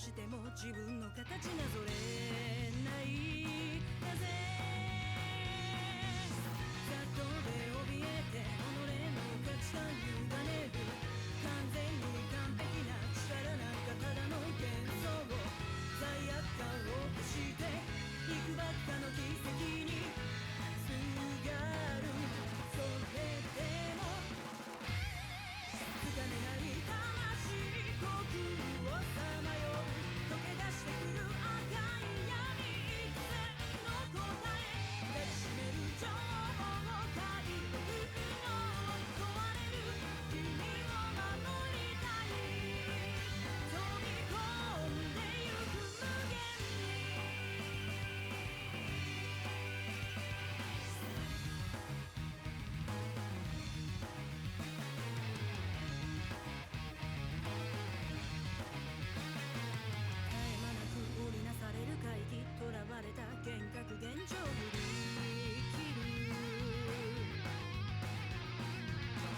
しても自分の形なぞれないなぜ里で怯えて己の価値観委ねる完全に完璧な力なんかただの幻想罪悪感を消していくばっかの奇跡にすがるそれでもつかめない魂呼吸をさまよう溶け出してくる赤い闇一線の答え抱きしめる情報を解読の問われる君を守りたい飛び込んでゆく無限絶え間なく織りなされる怪奇囚われた幻覚現状振り切る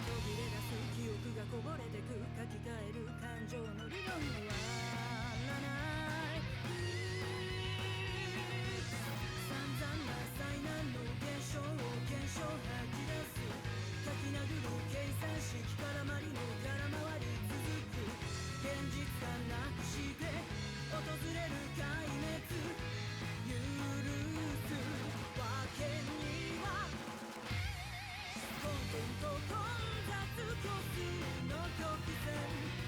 途切れ出す記憶がこぼれてく書き換える感情の理論終わらない散々な災難の現象を検証吐き出す書き殴る計算式絡まりの空回り続く現実感なくして訪れる壊滅許すわけには混沌と混雑虚数の曲線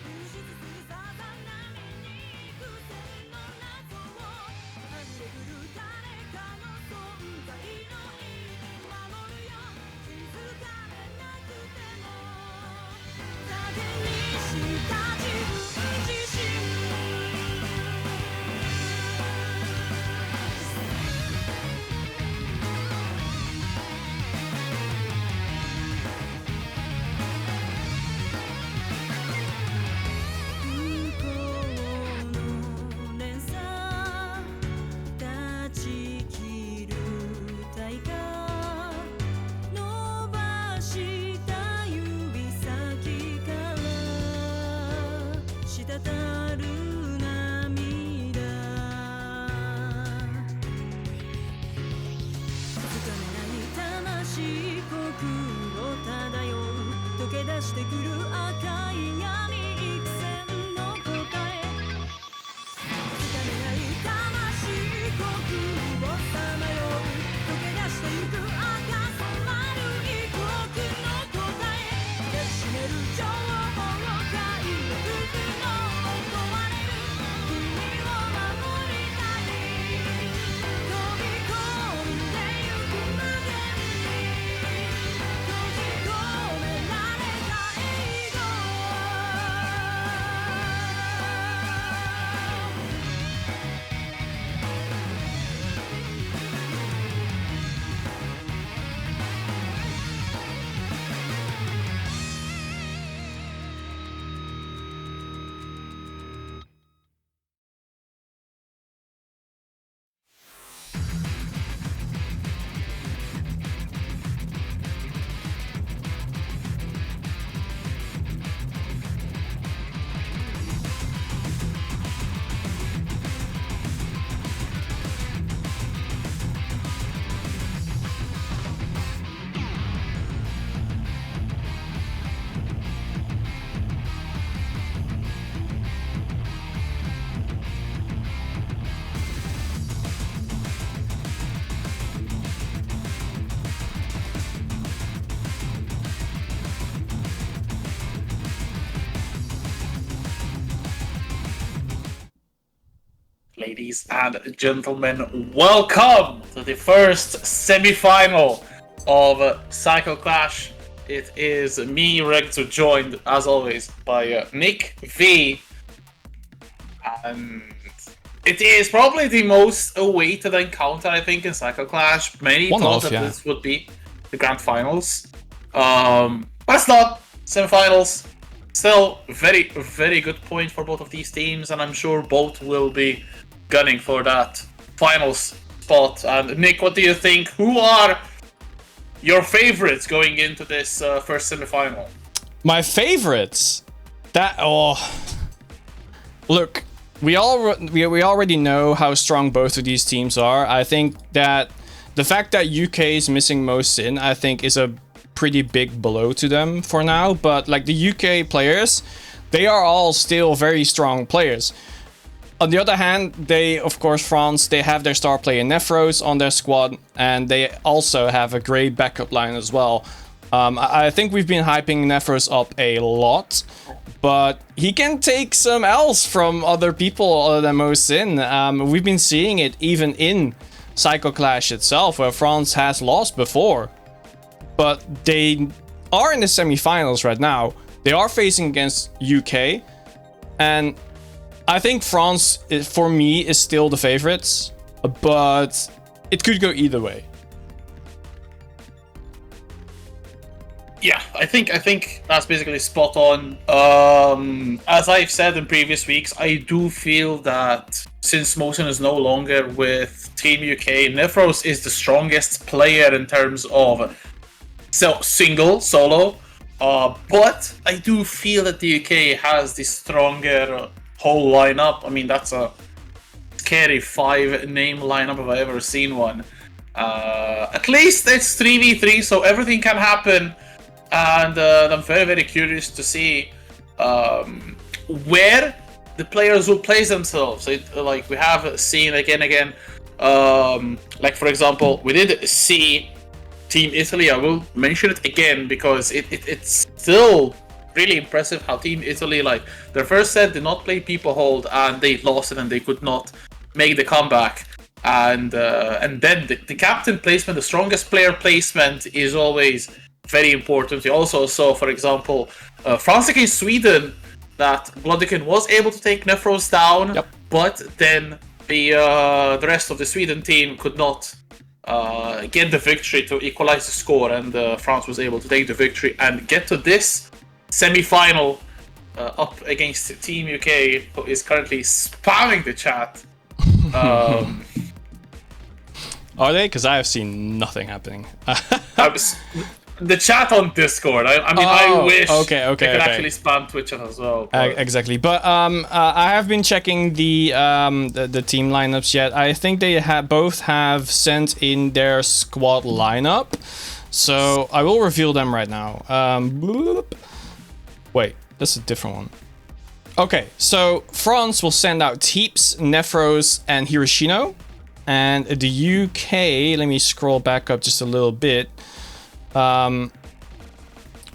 流出するさざ波に幾千の謎をあふれくる誰かの存在の意味守るよ気づかれなくても影にした自分自身不幸の連鎖断ち切る対価伸ばした指先から滴る涙つかめない魂呼吸を漂う溶け出してくる赤い闇幾千の答えつかめない魂呼吸をさまよう溶け出してゆく赤染まる異国の答え抱きしめる情報を解読の問われる君を守りたい飛び込んでゆく無限に閉じ込められたエゴLadies and gentlemen, welcome to the first semi-final of Psycho Clash. It is me, Rector, joined as always by Nick V, and it is probably the most awaited encounter, I think, in Psycho Clash. Many thought that this would be the grand finals, but it's not. Semi-finals, still very, very good point for both of these teams, and I'm sure both will be gunning for that finals spot. And Nick, what do you think? Who are your favorites going into this first semi-final? My favorites? Look, we already know how strong both of these teams are. I think that the fact that UK is missing Mo Sin, I think, is a pretty big blow to them for now. But like the UK players, they are all still very strong players. On the other hand, they, of course, France, they have their star player Nefros on their squad, and they also have a great backup line as well. I think we've been hyping Nefros up a lot, but he can take some L's from other people other than Mo Sin. We've been seeing it even in Psycho Clash itself, where France has lost before. But they are in the semi-finals right now. They are facing against UK, and I think France, for me, is still the favorites, but it could go either way. Yeah, I think that's basically spot on. As I've said in previous weeks, I do feel that since Mo Sin is no longer with Team UK, Nefros is the strongest player in terms of solo. But I do feel that the UK has the stronger whole lineup. I mean, that's a scary 5-name lineup if I ever seen one. At least it's 3v3, so everything can happen. And I'm very, very curious to see where the players will place themselves. Like we have seen again. Like for example, we did see Team Italy. I will mention it again because it's still really impressive how Team Italy, like their first set did not play People Hold and they lost it and they could not make the comeback. And then the captain placement, the strongest player placement is always very important. We also saw, for example, France against Sweden, that Bloodykin was able to take Nefros down, but then the rest of the Sweden team could not get the victory to equalize the score, and France was able to take the victory and get to this semi-final up against Team UK, who is currently spamming the chat. Are they? Because I have seen nothing happening. The chat on Discord. I wish they could actually spam Twitch as well. Exactly, but I have been checking the team lineups yet. I think they both have sent in their squad lineup, so I will reveal them right now. Wait, that's a different one. Okay, so France will send out Teeps, Nefros, and Hiroshino, and the UK. Let me scroll back up just a little bit. Wow,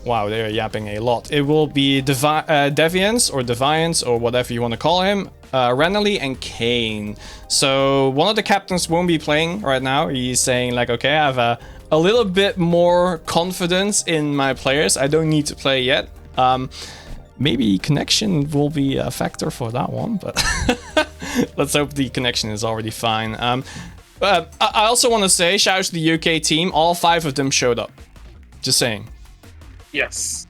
they're yapping a lot. It will be Deviance or Deviance or whatever you want to call him, Renly and Kane. So one of the captains won't be playing right now. He's saying like, okay, I have a little bit more confidence in my players. I don't need to play yet. Maybe connection will be a factor for that one, but let's hope the connection is already fine. I also want to say, shout out to the UK team. All 5 of them showed up. Just saying. Yes.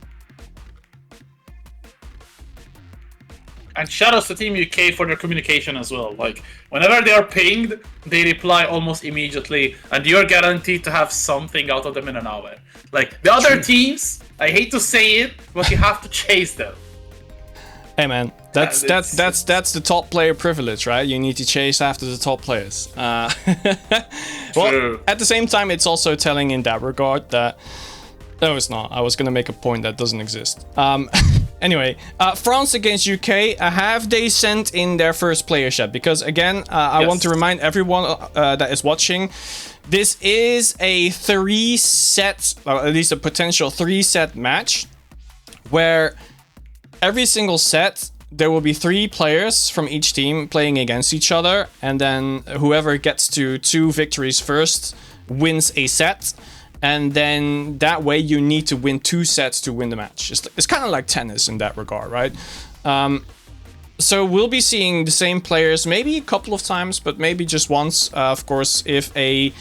And shout out to Team UK for their communication as well. Like, whenever they are pinged, they reply almost immediately, and you're guaranteed to have something out of them in an hour. Like, the other teams, I hate to say it, but you have to chase them. Hey man, that's the top player privilege, right? You need to chase after the top players. Well, at the same time, it's also telling in that regard that... No, it's not. I was going to make a point that doesn't exist. Anyway, France against UK. Have they sent in their first player set? Because again, I want to remind everyone that is watching, this is a 3-set, or at least a potential 3-set match, where every single set, there will be 3 players from each team playing against each other, and then whoever gets to 2 victories first wins a set, and then that way you need to win 2 sets to win the match. It's kind of like tennis in that regard, right? So we'll be seeing the same players maybe a couple of times, but maybe just once. Of course, if a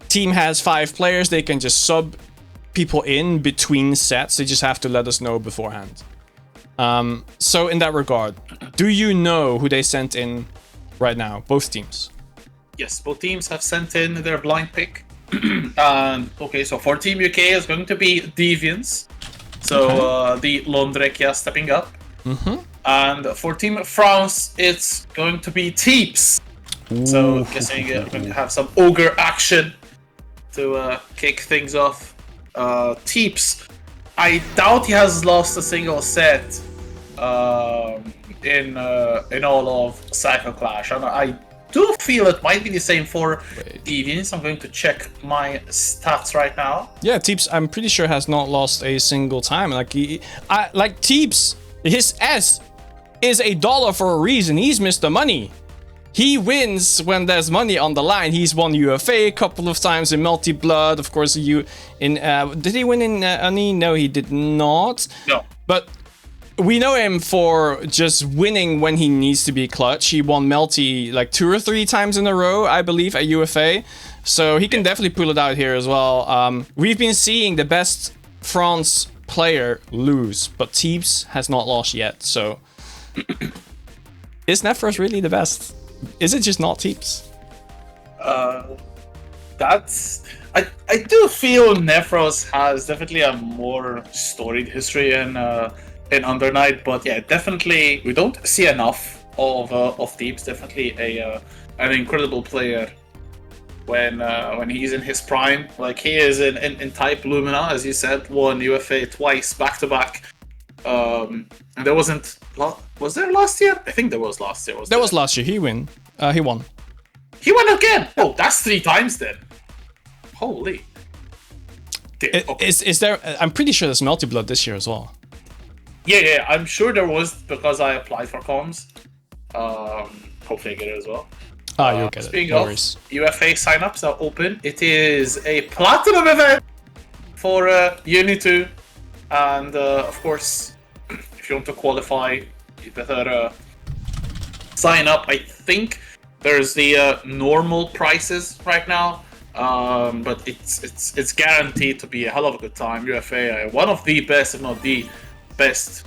team has 5 players, they can just sub people in between sets. They just have to let us know beforehand. So in that regard, do you know who they sent in right now? Both teams. Yes, both teams have sent in their blind pick. And okay, so for Team UK is going to be Deviance. So the Londrekia stepping up. And for Team France, it's going to be Teeps. So guessing we're going to have some ogre action to kick things off. Teeps, I doubt he has lost a single set in all of Cycle Clash. And I do feel it might be the same for Deviants. I'm going to check my stats right now. Yeah, Teeps, I'm pretty sure has not lost a single time. Like Teeps, his S is $1 for a reason. He's Mr. Money. He wins when there's money on the line. He's won UFA a couple of times in Multi Blood. Of course, did he win in Ani? No, he did not. No. But we know him for just winning when he needs to be clutch. He won Melty like 2 or 3 times in a row, I believe, at UFA. So he can definitely pull it out here as well. We've been seeing the best France player lose, but Teeps has not lost yet. So is Nephros really the best? Is it just not Teeps? I do feel Nephros has definitely a more storied history in Under Night, but yeah, definitely we don't see enough of Teeps. Definitely an incredible player when he's in his prime, like he is in Type Lumina, as you said, won UFA twice back to back. And there wasn't. Was there last year? I think there was last year. There was last year. He won. He won. He won again. Oh, that's 3 times then. Holy. Okay. Is there? I'm pretty sure there's Multi Blood this year as well. Yeah, I'm sure there was because I applied for comms. Hopefully I get it as well. You'll get it. Speaking of UFA signups are open. It is a platinum event for Uni2, and of course, if you want to qualify, you better sign up. I think there's the normal prices right now, but it's guaranteed to be a hell of a good time. UFA, one of the best, if not the best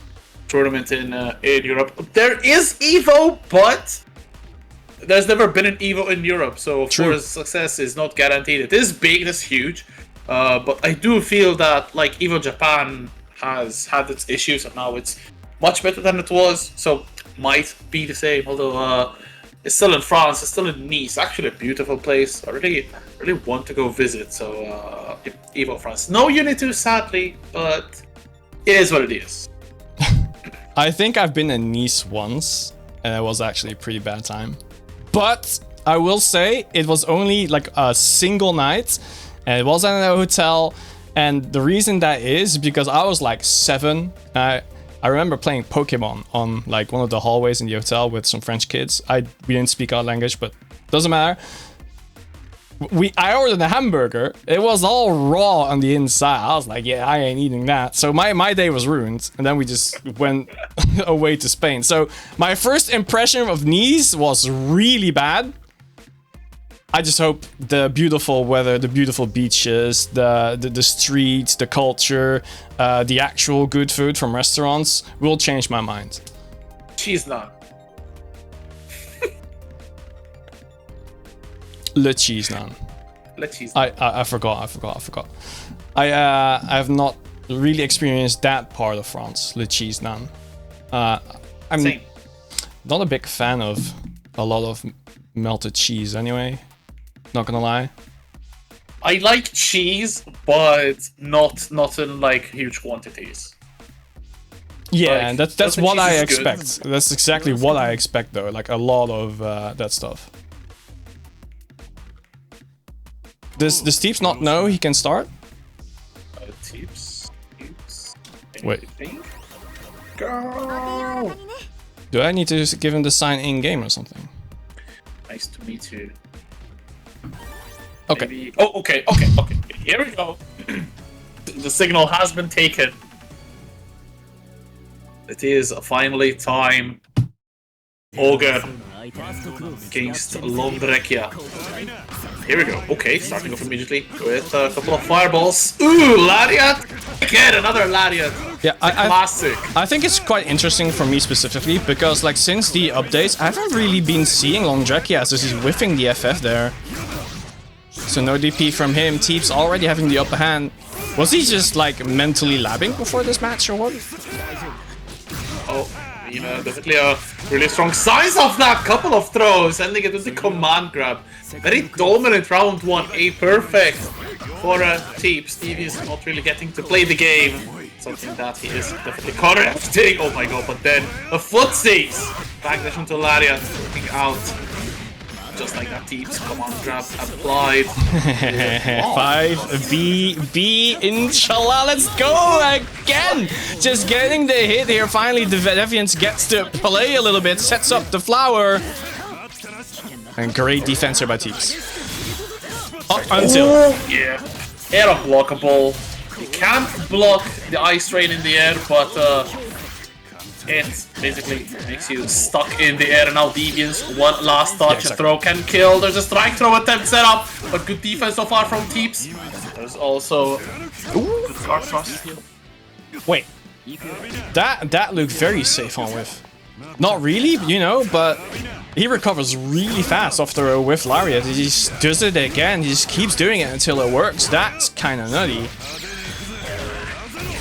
tournament in Europe. There is Evo, but there's never been an Evo in Europe, so of course success is not guaranteed. It is big, it's huge, but I do feel that like Evo Japan has had its issues and now it's much better than it was, so might be the same, although it's still in France, it's still in Nice, actually a beautiful place. I really want to go visit, so Evo France. No Uni2 sadly, but it is what it is. I think I've been in Nice once, and it was actually a pretty bad time. But I will say it was only like a single night, and it was in a hotel. And the reason that is because I was like 7. I remember playing Pokemon on like one of the hallways in the hotel with some French kids. We didn't speak our language, but doesn't matter. I ordered a hamburger. It was all raw on the inside. I was like, yeah, I ain't eating that. So my day was ruined. And then we just went away to Spain. So my first impression of Nice was really bad. I just hope the beautiful weather, the beautiful beaches, the streets, the culture, the actual good food from restaurants will change my mind. Cheese naan. Le cheese naan. Le cheese. I forgot. I have not really experienced that part of France. Le cheese naan. I'm Same. not a big fan of a lot of melted cheese anyway. Not gonna lie. I like cheese, but not in like huge quantities. Yeah, Like, and that's what cheese I is expect. That's exactly what I expect though. Like a lot of that stuff. Does Teeps not know he can start? Teeps. Wait. Go! Do I need to give him the sign in game or something? Nice to meet you. Okay. Maybe... Oh, okay. Here we go. The signal has been taken. It is finally time. Ogre against Londrekia. Here we go. Okay, starting off immediately with a couple of fireballs. Ooh, Lariat! Again, another Lariat. Yeah, Classic. I think it's quite interesting for me specifically because like since the updates, I haven't really been seeing Londrekia as he's whiffing the FF there. So no DP from him. Teeps already having the upper hand. Was he just like mentally labbing before this match or what? Oh, Definitely a really strong size of that. Couple of throws, ending it with the command grab. Very dominant round 1, a perfect for Teeps. Devious not really getting to play the game. Something that he is definitely correcting. Oh my god, but then a footsies. Backdash into Lariat, looking out. Just like that, Teeps. Command grab applied. 5v, inshallah, let's go again! Just getting the hit here. Finally, the Deviants gets to play a little bit, sets up the flower. And great defense here by Teeps. Up until. Yeah, air unblockable. You can't block the Ice Rain in the air, but it basically makes you stuck in the air. Now Deviants, one last touch, a throw can kill. There's a strike throw attempt set up, but good defense so far from Teeps. There's also good guard thrust. Wait, that looked very safe on whiff. Not really, but he recovers really fast after a whiff Lariat. He just does it again. He just keeps doing it until it works. That's kind of nutty.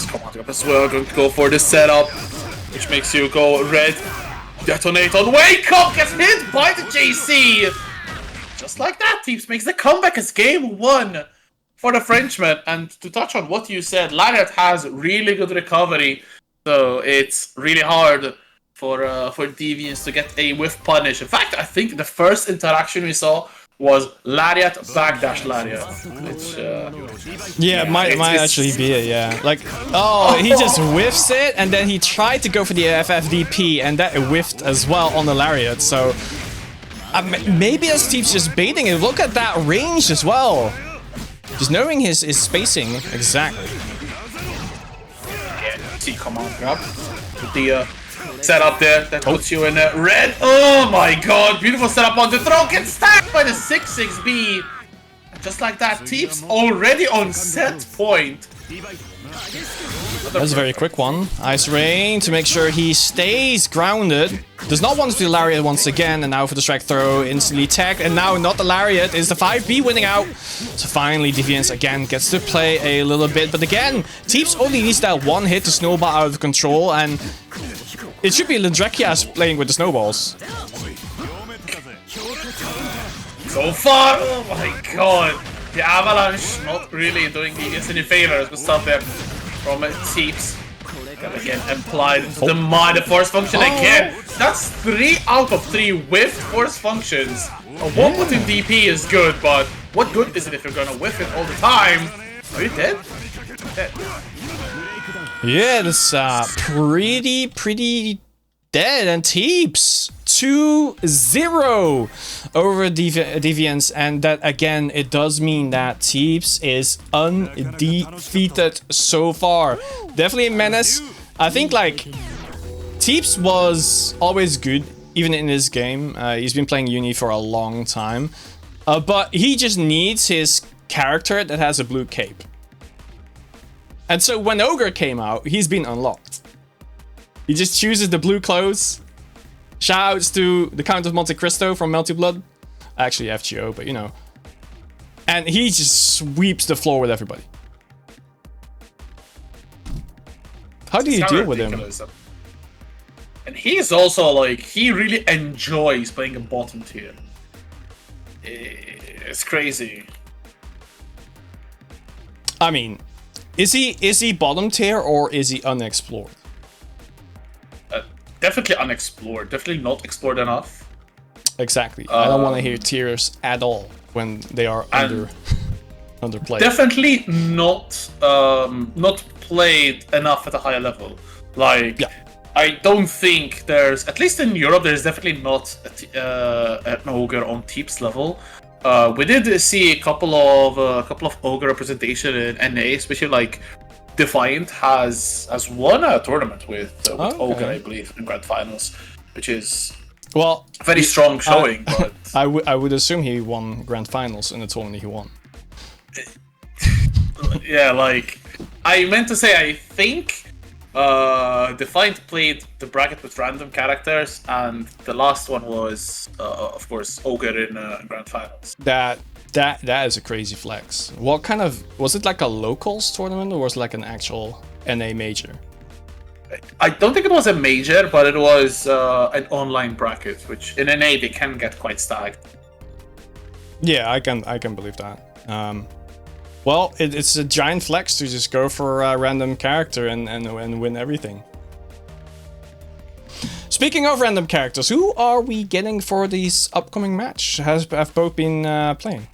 Come on, up as well. Going to go for the setup, which makes you go red. Detonate on Wake Up, gets hit by the JC. Just like that, Teeps makes the comeback as game 1 for the Frenchman. And to touch on what you said, Lariat has really good recovery, so it's really hard for Deviants to get a whiff punish. In fact, I think the first interaction we saw was Lariat backdash Lariat, which yeah, might actually be it. Yeah, like he just whiffs it, and then he tried to go for the FFDP, and that whiffed as well on the Lariat. So maybe as Teeps just baiting it. Look at that range as well. Just knowing his spacing exactly. Yeah, see command grab with the setup there that puts you in red. Oh my god, beautiful setup on the throw, gets stacked by the 6-6B. Just like that, Teeps already on set point. That's a very quick one. Ice Rain to make sure he stays grounded. Does not want to do Lariat once again, and now for the strike throw, instantly tagged, and now not the Lariat, is the 5B winning out. So finally, Deviants again gets to play a little bit, but again, Teeps only needs that one hit to snowball out of control, and it should be Lindrekias playing with the snowballs. So far, oh my god, the Avalanche not really doing Deviants any favors with stuff there from Teeps. And again, applied into the mind of force function again. That's 3 out of 3 whiffed force functions. A 1 put in DP is good, but what good is it if you're gonna whiff it all the time? Are you dead? Dead. Yeah, that's pretty dead. And Teeps 2-0 over Deviants, and that again, it does mean that Teeps is undefeated so far. Definitely a menace. I think like Teeps was always good even in this game. He's been playing Uni for a long time, but he just needs his character that has a blue cape. And so when Ogre came out, he's been unlocked. He just chooses the blue clothes. Shoutouts to the Count of Monte Cristo from Melty Blood. Actually FGO, but and he just sweeps the floor with everybody. How do you deal with him? And he's also like, he really enjoys playing a bottom tier. It's crazy. I mean, is he bottom tier or is he unexplored? Definitely unexplored. Definitely not explored enough. Exactly. I don't want to hear tiers at all when they are underplayed. Definitely not played enough at a higher level. Like, yeah. I don't think there's, at least in Europe, there's definitely not an Ogre on Teeps level. We did see a couple of Ogre representation in NA, especially like Defiant has won a tournament with Ogre, I believe, in Grand Finals, which is very strong showing. But I would assume he won Grand Finals in the tournament he won. Yeah, like I meant to say, I think Defiant played the bracket with random characters, and the last one was, of course, Ogre in Grand Finals. That is a crazy flex. What kind of, was it like a locals tournament or was it like an actual NA major? I don't think it was a major, but it was an online bracket, which in NA they can get quite stacked. Yeah, I can believe that. Well, it's a giant flex to just go for a random character and win everything. Speaking of random characters, who are we getting for this upcoming match? Have both been playing?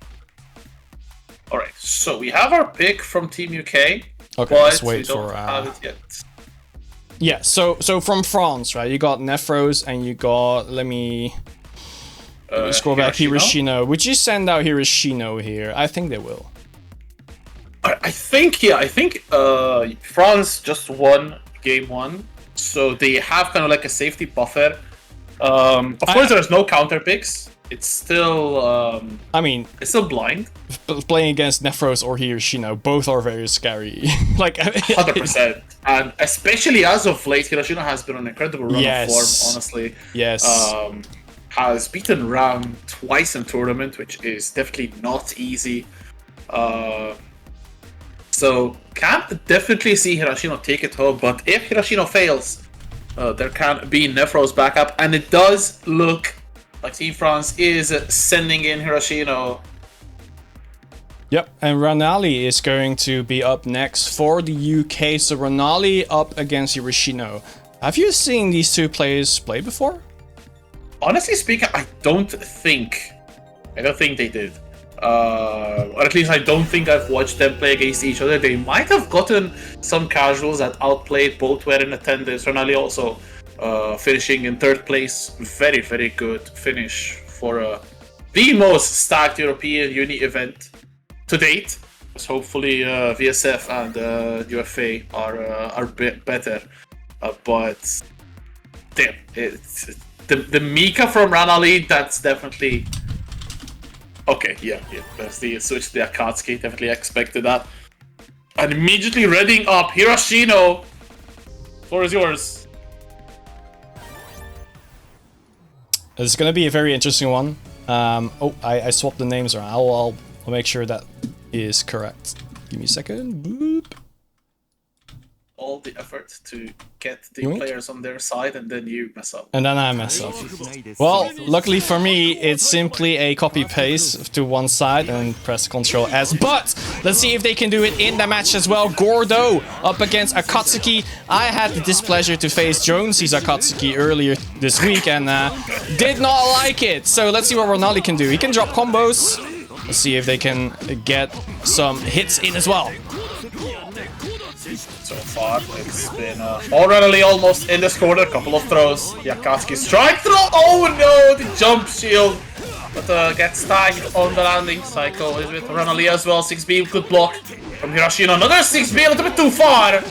All right, so we have our pick from Team UK. Okay, but let's wait we don't for. have it yet. Yeah, so from France, right? You got Nephros and you got. Let me scroll back. Hiroshino. Would you send out Hiroshino here? I think they will. I think France just won game 1, so they have kind of like a safety buffer. Of course, there's no counter picks. It's still. I mean, it's still blind. Playing against Nephros or Hiroshino, both are very scary. Like 100%, and especially as of late, Hiroshino has been on an incredible run of form. Honestly, yes. Has beaten Ram twice in tournament, which is definitely not easy. So can definitely see Hiroshino take it home, but if Hiroshino fails, there can be Nephros backup, and it does look like Team France is sending in Hiroshino. Yep, and Ranali is going to be up next for the UK. So Ranali up against Hiroshino. Have you seen these two players play before? Honestly speaking, I don't think they did. Or at least I don't think I've watched them play against each other. They might have gotten some casuals that outplayed. Both were in attendance. Ranali also finishing in 3rd place. Very, very good finish for the most stacked European uni event to date. So hopefully VSF and UFA are a bit better. But damn, the Mika from Ranali, that's definitely... Okay, yeah. That's the switch to the Akatsuki. Definitely expected that. And immediately readying up, Hiroshino. Floor is yours. It's gonna be a very interesting one. I swapped the names around. I'll make sure that is correct. Give me a second. Boop. All the effort to get the players on their side, and then you mess up. And then I mess up. Well, luckily for me, it's simply a copy-paste to one side and press Ctrl S. But let's see if they can do it in the match as well. Gordo up against Akatsuki. I had the displeasure to face Jonesy's Akatsuki earlier this week and did not like it. So let's see what Ranali can do. He can drop combos. Let's see if they can get some hits in as well. So far, it's been already almost in this corner. A couple of throws. The Akatsuki strike throw. Oh no, the jump shield. But gets tagged on the landing. Psycho is with Ranali as well. 6B, good block from Hiroshino. Another 6B, a little bit too far.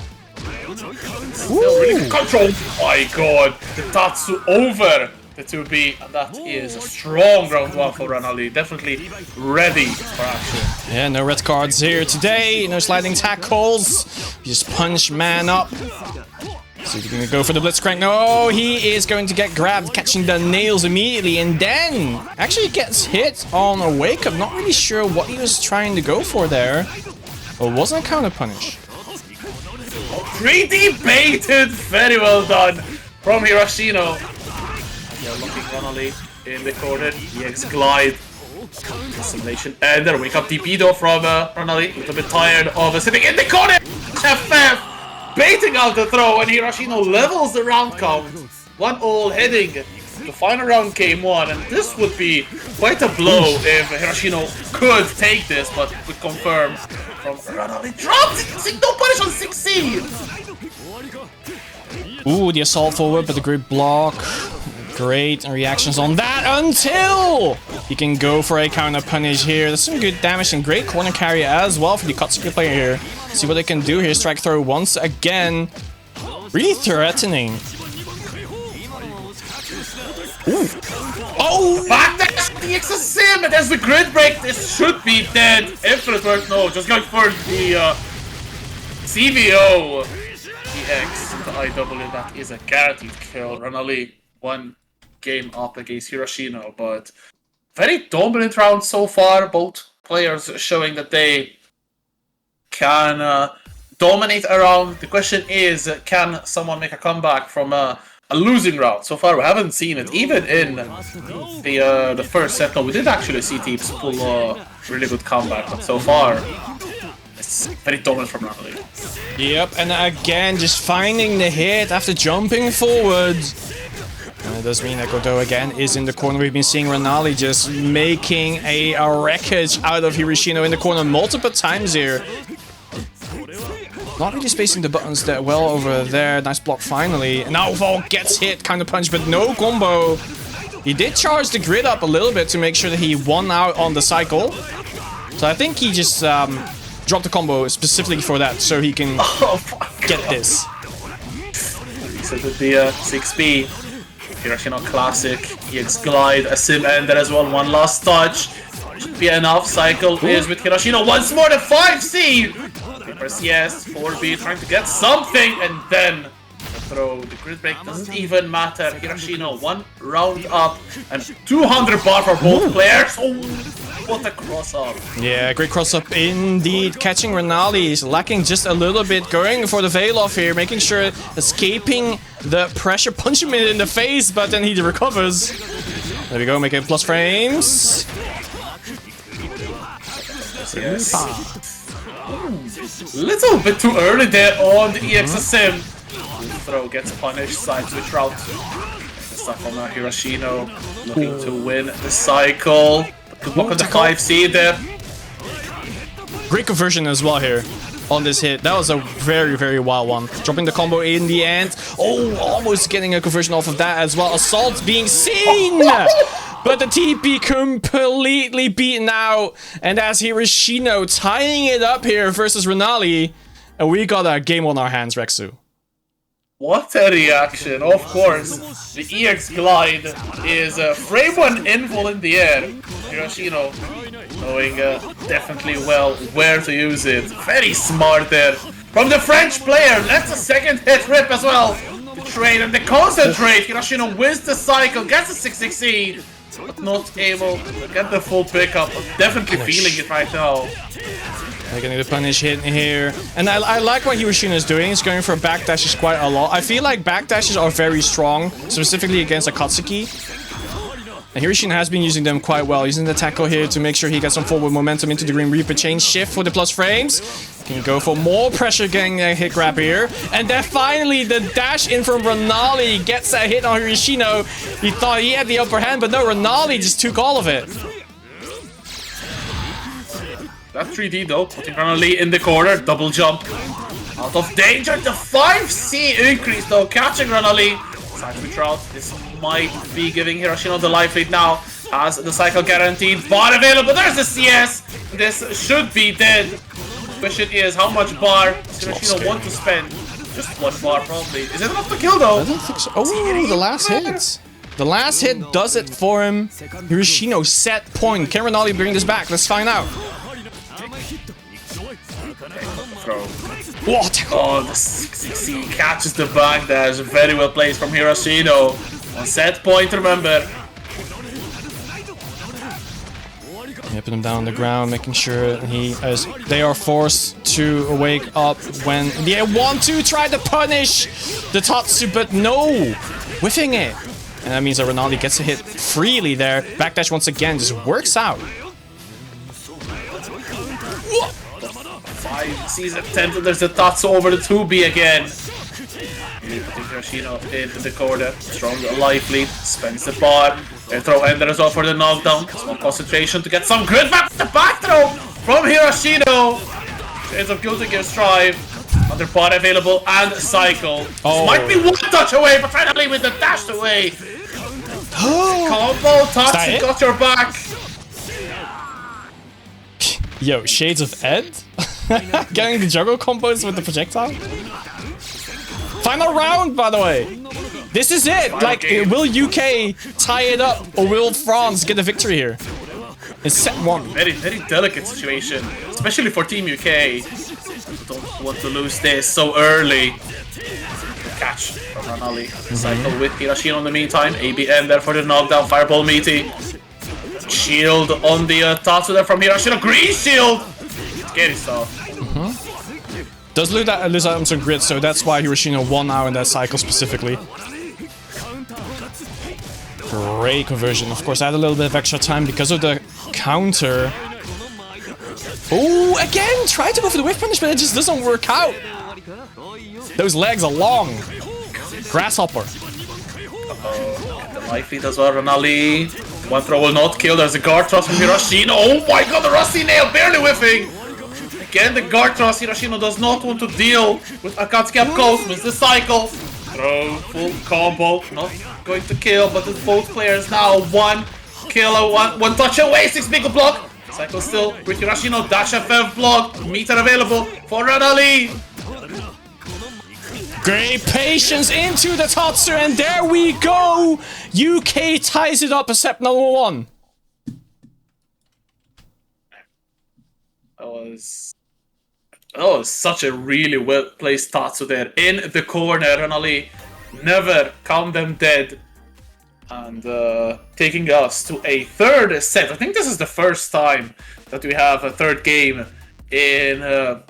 Still really good control. My god, the Tatsu over the 2B, and that is a strong round 1 for Ranali. Definitely ready for action. Yeah, no red cards here today. No sliding tackles. You just punch man up. So he's gonna go for the blitzcrank. No, he is going to get grabbed, catching the nails immediately, and then actually gets hit on a wake up. Not really sure what he was trying to go for there. Or wasn't a counter punish. 3D baited, very well done from Hiroshino. Yeah, looking Ranali in the corner. EX glide. Simulation ender. Wake up DP though from Ranali. A little bit tired of sitting in the corner. FF baiting out the throw, and Hiroshino levels the round count. 1-all heading to final round game 1, and this would be quite a blow if Hiroshino could take this, but could confirm from Ranali. Dropped it! No punish on 6C! Ooh, the assault forward, but the great block. Great reactions on that until he can go for a counter punish here. That's some good damage and great corner carry as well for the Akatsuki player here. See what they can do here. Strike throw once again. Really threatening. Ooh. Oh! Back the Sim! It has the grid break. This should be dead. Infinite Work, no. Just going for the CVO. EX, the IW. That is a guaranteed kill. Ranali 1 game up against Hiroshino, but very dominant round so far. Both players showing that they can dominate a round. The question is, can someone make a comeback from a losing round? So far, we haven't seen it. Even in the first set, no, we did actually see Teeps pull a really good comeback, but so far, it's very dominant from Ranali. Yep, and again, just finding the hit after jumping forward. And it does mean that Godot again is in the corner. We've been seeing Ranali just making a wreckage out of Hiroshino in the corner multiple times here. Not really spacing the buttons that well over there. Nice block finally. And now Vol gets hit, kind of punch, but no combo. He did charge the grid up a little bit to make sure that he won out on the cycle. So I think he just dropped the combo specifically for that, so he can get this. So the 6B. Hiroshino Classic, EX Glide, a Sim Ender as well, one last touch. Should be enough. Cycle is with Hiroshino once more, the 5C! Press yes, 4B trying to get something, and then the throw. The grid break doesn't even matter. Hiroshino, one round up, and 200 bar for both players. Oh, what a cross-up. Yeah, great cross-up indeed. Catching Ranali is lacking just a little bit. Going for the veil off here, making sure escaping the pressure. Punch him in the face, but then he recovers. There we go, making plus frames. Yes. Little bit too early there on the EX Sim. Throw gets punished, side switch route. Stuff on Hiroshino, looking to win the cycle. Good luck on the 5C there. Great conversion as well here on this hit. That was a very, very wild one. Dropping the combo in the end. Oh, almost getting a conversion off of that as well. Assault being seen! But the TP completely beaten out. And as Hiroshino tying it up here versus Ranali. And we got a game on our hands, Rexu. What a reaction. Of course, the EX Glide is frame one invul in the air. Hiroshino knowing definitely well where to use it. Very smart there. From the French player, lets a second hit rip as well. The trade and the concentrate. Hiroshino wins the cycle, gets a 6-6-E, but not able to get the full pickup. Definitely feeling it right now. They're getting the punish hit here. And I like what Hiroshino is doing. He's going for backdashes quite a lot. I feel like backdashes are very strong, specifically against Akatsuki. And Hiroshino has been using them quite well. Using the tackle here to make sure he gets some forward momentum into the Grim Reaper. Chain shift for the plus frames. Can go for more pressure, getting a hit grab here. And then finally the dash in from Ranali gets a hit on Hiroshino. He thought he had the upper hand, but no, Ranali just took all of it. That 3D though, putting Ranali in the corner, double jump. Out of danger, the 5C increase though, catching Ranali. Side switch route, this might be giving Hiroshino the life lead now. Has the cycle guaranteed, bar available, there's the CS! This should be dead. Question is, how much bar does Hiroshino want to spend? Just one bar probably. Is it enough to kill though? I don't think so. Oh, the last hit. The last hit does it for him. Hiroshino set point. Can Ranali bring this back? Let's find out. What? Oh, the 6C catches the backdash. Very well placed from Hiroshino. On set point, remember. Yeah, put him down on the ground, making sure they are forced to wake up when they want to try to punish the Tatsu, but no, whiffing it. And that means that Ranali gets a hit freely there. Backdash once again just works out. 5C's attempted. There's the Tatsu over the 2B again. Hiroshino into the corner. Strong life lead. Spends the bar. They throw Ender as well for the knockdown. Small concentration to get some grid back. The back throw from Hiroshino. Shades of Guilty Gear Strive. Another bar available and cycle. Oh. Might be one touch away, but finally with the dash away. Combo Tatsu got your back. Yo, Shades of Ed? Getting the juggle combos with the projectile? Final round, by the way! This is it! Like, will UK tie it up, or will France get a victory here? In set 1. Very, very delicate situation, especially for Team UK. Don't want to lose this so early. Catch from Ranali. Cycle with Hiroshino in the meantime. ABN there for the knockdown. Fireball meaty. Shield on the Tatsu there from Hiroshino. Green shield! Scary stuff. Does lose out on some grit, so that's why Hiroshino won now in that cycle specifically. Great conversion. Of course, I had a little bit of extra time because of the counter. Oh, again! Try to go for the whiff punish, but it just doesn't work out. Those legs are long. Grasshopper. The life lead as well, Ranali. One throw will not kill. There's a guard thrust from Hiroshino. Oh my god, the Rusty Nail barely whiffing. Again, the guard thrust. Hiroshino does not want to deal with Akatsuki up close. With the cycle. Throw, full combo. Not going to kill, but it's both players now. One kill, one touch away. 6 big block. Cycle still with Hiroshino. Dash FF block. Meter available for Ranali. Great patience into the Tatsu, and there we go! UK ties it up as step number 1. That was such a really well placed Tatsu there in the corner. Ranali never count them dead, and taking us to a third set. I think this is the first time that we have a third game in the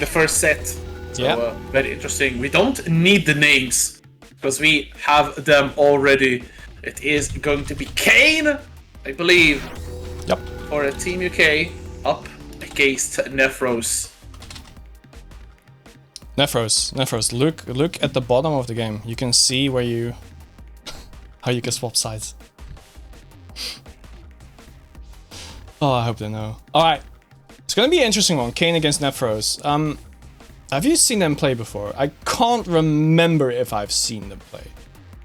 first set. So, very interesting. We don't need the names because we have them already. It is going to be Kane, I believe, for a Team UK up against Nephros. Nephros, look at the bottom of the game. You can see where you how you can swap sides. Oh, I hope they know. All right, it's gonna be an interesting one. Kane against Nephros. Have you seen them play before? I can't remember if I've seen them play.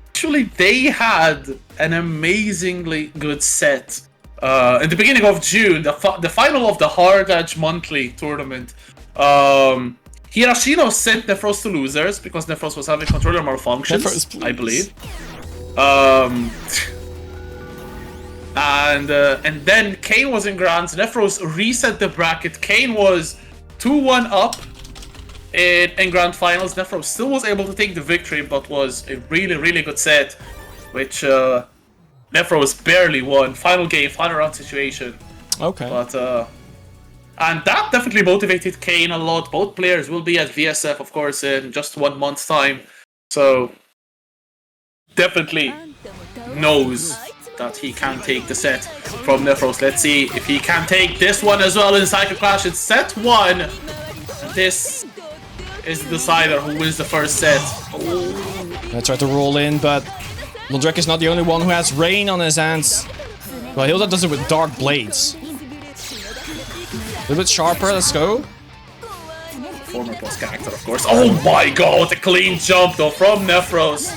Actually, they had an amazingly good set in the beginning of June, the final of the Hard Edge monthly tournament. Hiroshino sent Nephros to losers because Nephros was having controller malfunctions, Nephros, I believe. And then Kane was in Grands. Nephros reset the bracket. Kane was 2-1 up in Grand Finals. Nephros still was able to take the victory, but was a really, really good set, which Nephros barely won. Final game, final round situation. Okay. But and that definitely motivated Kane a lot. Both players will be at VSF, of course, in just 1 month's time. So definitely knows that he can take the set from Nephros. Let's see if he can take this one as well in Cycle Clash. It's set 1. This is the decider who wins the first set. I tried to roll in, but Lundrek is not the only one who has rain on his hands. Well, Hilda does it with dark blades. A little bit sharper, let's go. Former boss character, of course. Oh my god, a clean jump though from Nephros.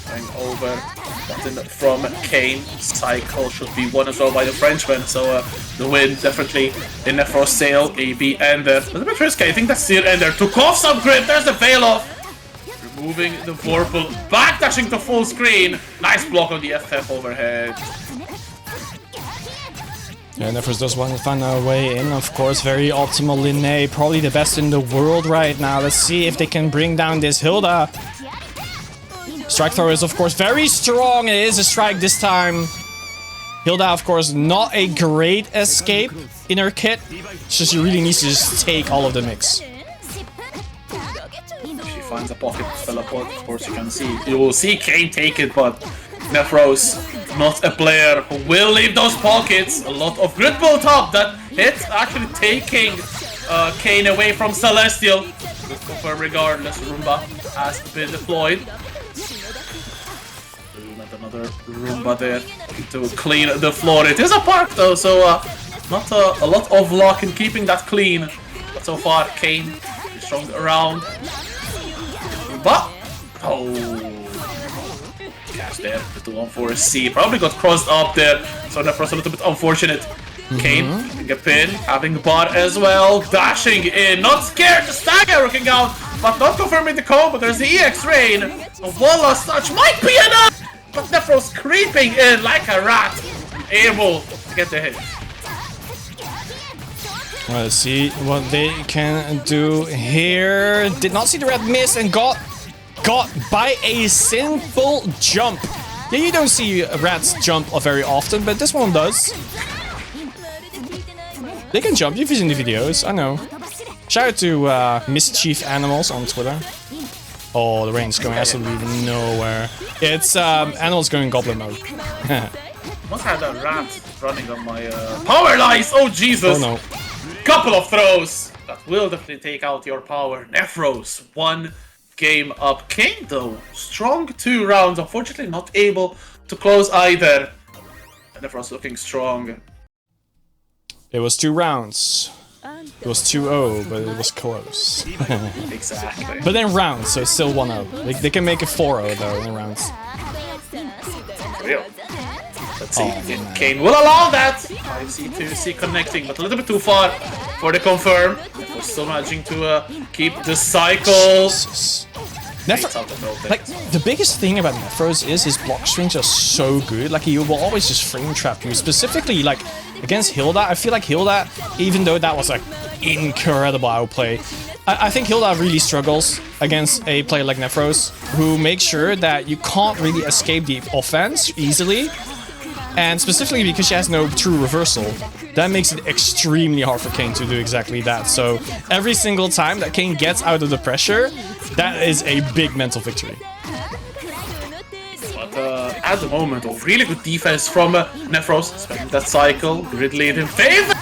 Going over button from Kane. Cycle should be won as well by the Frenchman, so the win definitely in Nephros' sail. AB Ender. A little bit risky, I think that's still Ender. Took off some grip, there's the veil off. Removing the Vorpal, backdashing to full screen. Nice block on the FF overhead. Yeah, Nephros does want to find a way in, of course. Very optimal Linné, probably the best in the world right now. Let's see if they can bring down this Hilda. Strike throw is, of course, very strong. It is a strike this time. Hilda, of course, not a great escape in her kit. It's just she really needs to just take all of the mix. She finds a pocket teleport, of course you can see. You will see Kane take it, but Nephros, not a player who will leave those pockets. A lot of grit built up. That hit actually taking Kane away from Celestial. Good cover regardless. Roomba has been deployed. Another Roomba there to clean the floor. It is a park though, so not a lot of luck in keeping that clean. But so far, Kane is strong around. Roomba. Oh. Catch there, the 2-on-4C. Probably got crossed up there, so Nephros a little bit unfortunate. Kane getting a pin, having the bar as well, dashing in, not scared, the stagger working out, but not confirming the combo. There's the EX Rain. A one last touch might be enough, but Nephros creeping in like a rat, able to get the hit. Let's see what they can do here. Did not see the red miss and got by a simple jump. Yeah, you don't see rats jump very often, but this one does. They can jump, you've seen the videos, I know. Shout out to Mischief Animals on Twitter. Oh, the rain's going absolutely nowhere. It's animals going goblin mode. Must have that rat running on my power lines. Oh Jesus! Oh no. Couple of throws that will definitely take out your power. Nephros, 1 game up. Kayn though, strong 2 rounds. Unfortunately, not able to close either. Nephros looking strong. It was 2 rounds. It was 2-0, but it was close. Exactly. But then rounds, so it's still 1-0. They can make it 4-0 though in rounds. Real. Let's see if Kayn will allow that. 5C2C connecting, but a little bit too far for the confirm. We're still managing to keep the cycle. Like, the biggest thing about Nephros is his block strings are so good. Like, he will always just frame trap you. Specifically, like, against Hilda, I feel like Hilda, even though that was like incredible outplay, I think Hilda really struggles against a player like Nephros, who makes sure that you can't really escape the offense easily. And specifically because she has no true reversal, that makes it extremely hard for Kayn to do exactly that. So every single time that Kayn gets out of the pressure, that is a big mental victory. But at the moment, of really good defense from Nephros, spending that cycle, grid lead in favor.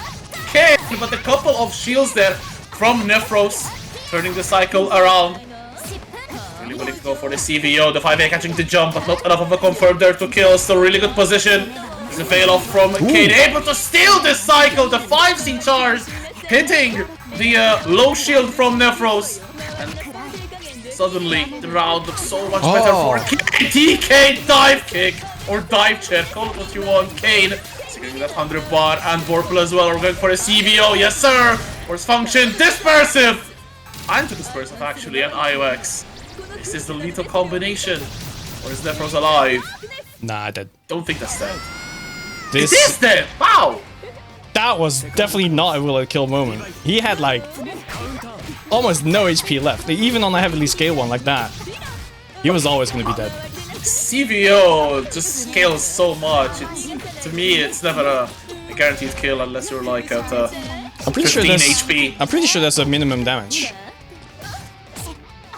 Kayn, but a couple of shields there from Nephros, turning the cycle around. Really willing to go for the CVO, the 5A catching the jump, but not enough of a confirm there to kill. Still really good position. There's a fail off from Kayn, able to steal this cycle. The 5C charge hitting the low shield from Nephros. And suddenly the round looks so much better for Kayn. TK dive kick or dive check, call it what you want. Kayn securing that 100 bar and Vorpal as well. We're going for a CVO, yes sir. Force function, dispersive. And to dispersive actually, and IOX. Is this the lethal combination? Or is Nephros alive? Nah, dead. Don't think that's dead. This It is dead! Wow! That was definitely not a will it kill moment. He had like almost no HP left. Even on a heavily scaled one like that, he was always going to be dead. CVO just scales so much. To me, it's never a guaranteed kill unless you're like at I'm pretty 15 sure that's HP. I'm pretty sure that's a minimum damage.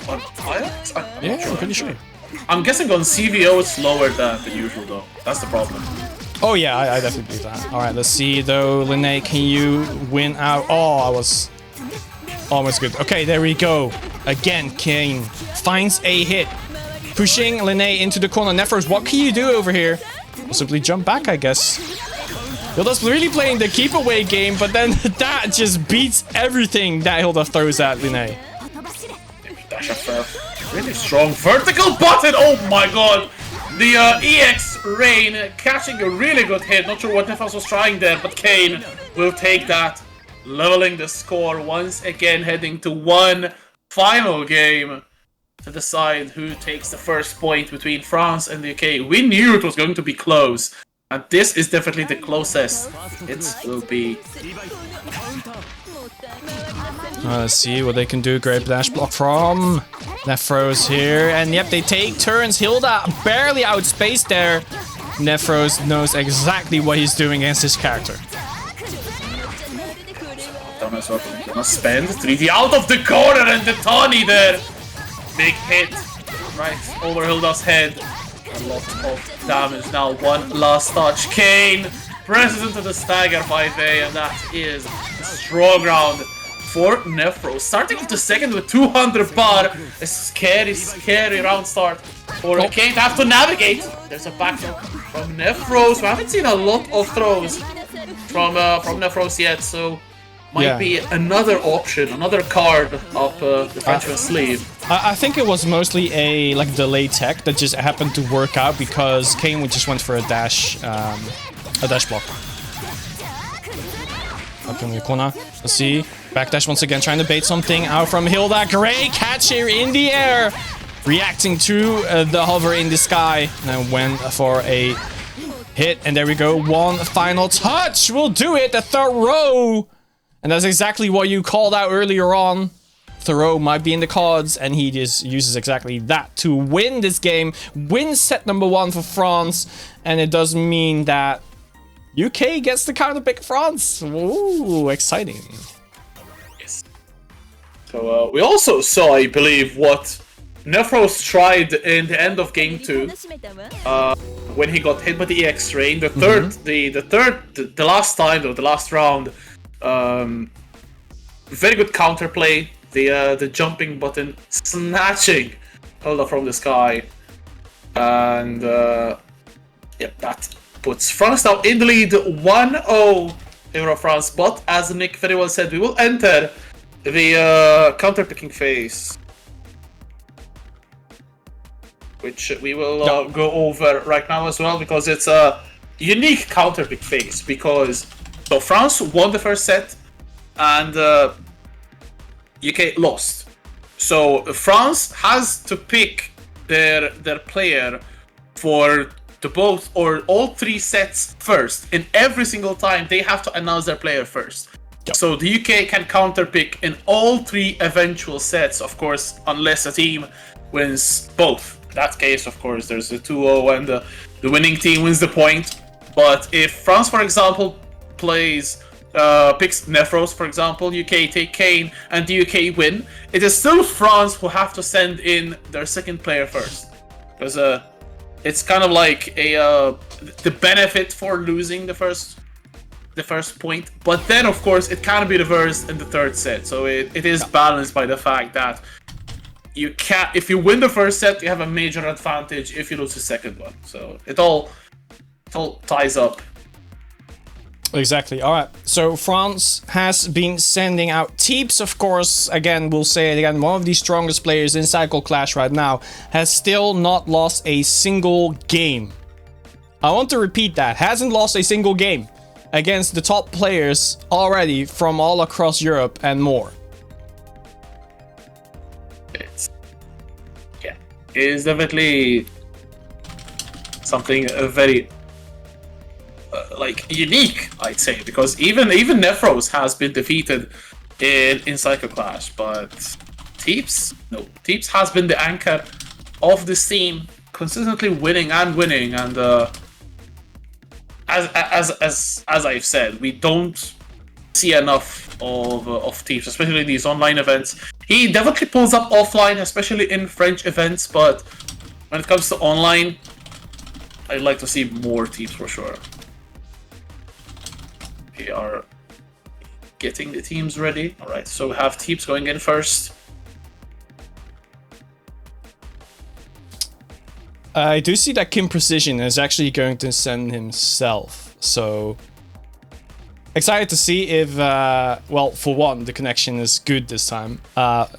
On IOX? Yeah, I'm pretty sure. I'm guessing on CVO it's lower than the usual though. That's the problem. Oh yeah, I definitely believe that. Alright, let's see though. Linné, can you win out? Oh, I was almost good. Okay, there we go. Again, Kayn finds a hit. Pushing Linné into the corner. Nephros, what can you do over here? We'll simply jump back, I guess. Hilda's really playing the keep away game, but then that just beats everything that Hilda throws at Linné. Dash FF. Really strong vertical button. Oh my god. The EX Rain catching a really good hit. Not sure what Nephros was trying there, but Kayn will take that. Leveling the score once again, heading to one final game to decide who takes the first point between France and the UK. We knew it was going to be close, and this is definitely the closest it will be. Let's see what they can do. Great dash block from Nephros here. And yep, they take turns. Hilda barely outspaced there. Nephros knows exactly what he's doing against his character. Gonna spend 3D out of the corner and the Tawny there. Big hit right over Hilda's head. A lot of damage now. One last touch. Kayn presses into the stagger 5A, and that is a strong round for Nephros. Starting with the second with 200 bar. A scary, scary round start for Kayn to have to navigate. There's a backthrow from Nephros. We haven't seen a lot of throws from Nephros yet, so might be another option, another card up the Frenchman's sleeve. I think it was mostly a delayed tech that just happened to work out because Kayn just went for a dash block. Up in the corner. Let's see. Backdash once again, trying to bait something out from Hilda. Great catch here in the air. Reacting to the hover in the sky. And then went for a hit. And there we go. One final touch will do it. The throw. And that's exactly what you called out earlier on. Thoreau might be in the cards, and he just uses exactly that to win this game. Win set number 1 for France. And it does mean that UK gets to counterpick France. Ooh, exciting. Yes. So we also saw, I believe, what Nefros tried in the end of game 2, when he got hit by the EX Rain. The last time, though, the last round, very good counterplay. The jumping button, snatching Hilda from the sky, and that puts France now in the lead, 1-0 Euro France. But as Nick very well said, we will enter the counter-picking phase, which we will go over right now as well, because it's a unique counter-pick phase. Because so France won the first set, and UK lost. So France has to pick their player for the both or all 3 sets first. In every single time, they have to announce their player first. Yep. So the UK can counter-pick in all 3 eventual sets, of course, unless a team wins both. In that case, of course, there's a 2-0 and the winning team wins the point. But if France, for example, picks Nefros, for example, UK take Kayn, and the UK win, it is still France who have to send in their second player first. Because it's kind of like the benefit for losing the first point. But then, of course, it can be reversed in the third set. So it is balanced by the fact that you can't. If you win the first set, you have a major advantage if you lose the second one. So it all ties up. Exactly. All right. So France has been sending out Teeps, of course. Again, we'll say it again. One of the strongest players in Cycle Clash right now has still not lost a single game. I want to repeat that. Hasn't lost a single game against the top players already from all across Europe and more. It is definitely something very unique, I'd say, because even Nefros has been defeated in Cycle Clash, but Teeps has been the anchor of this team, consistently winning, and as I've said, we don't see enough of Teeps, especially in these online events. He definitely pulls up offline, especially in French events, but when it comes to online, I'd like to see more Teeps for sure. We are getting the teams ready. Alright, so we have Teeps going in first. I do see that Kim Precision is actually going to send himself. So excited to see if, well, for one, the connection is good this time.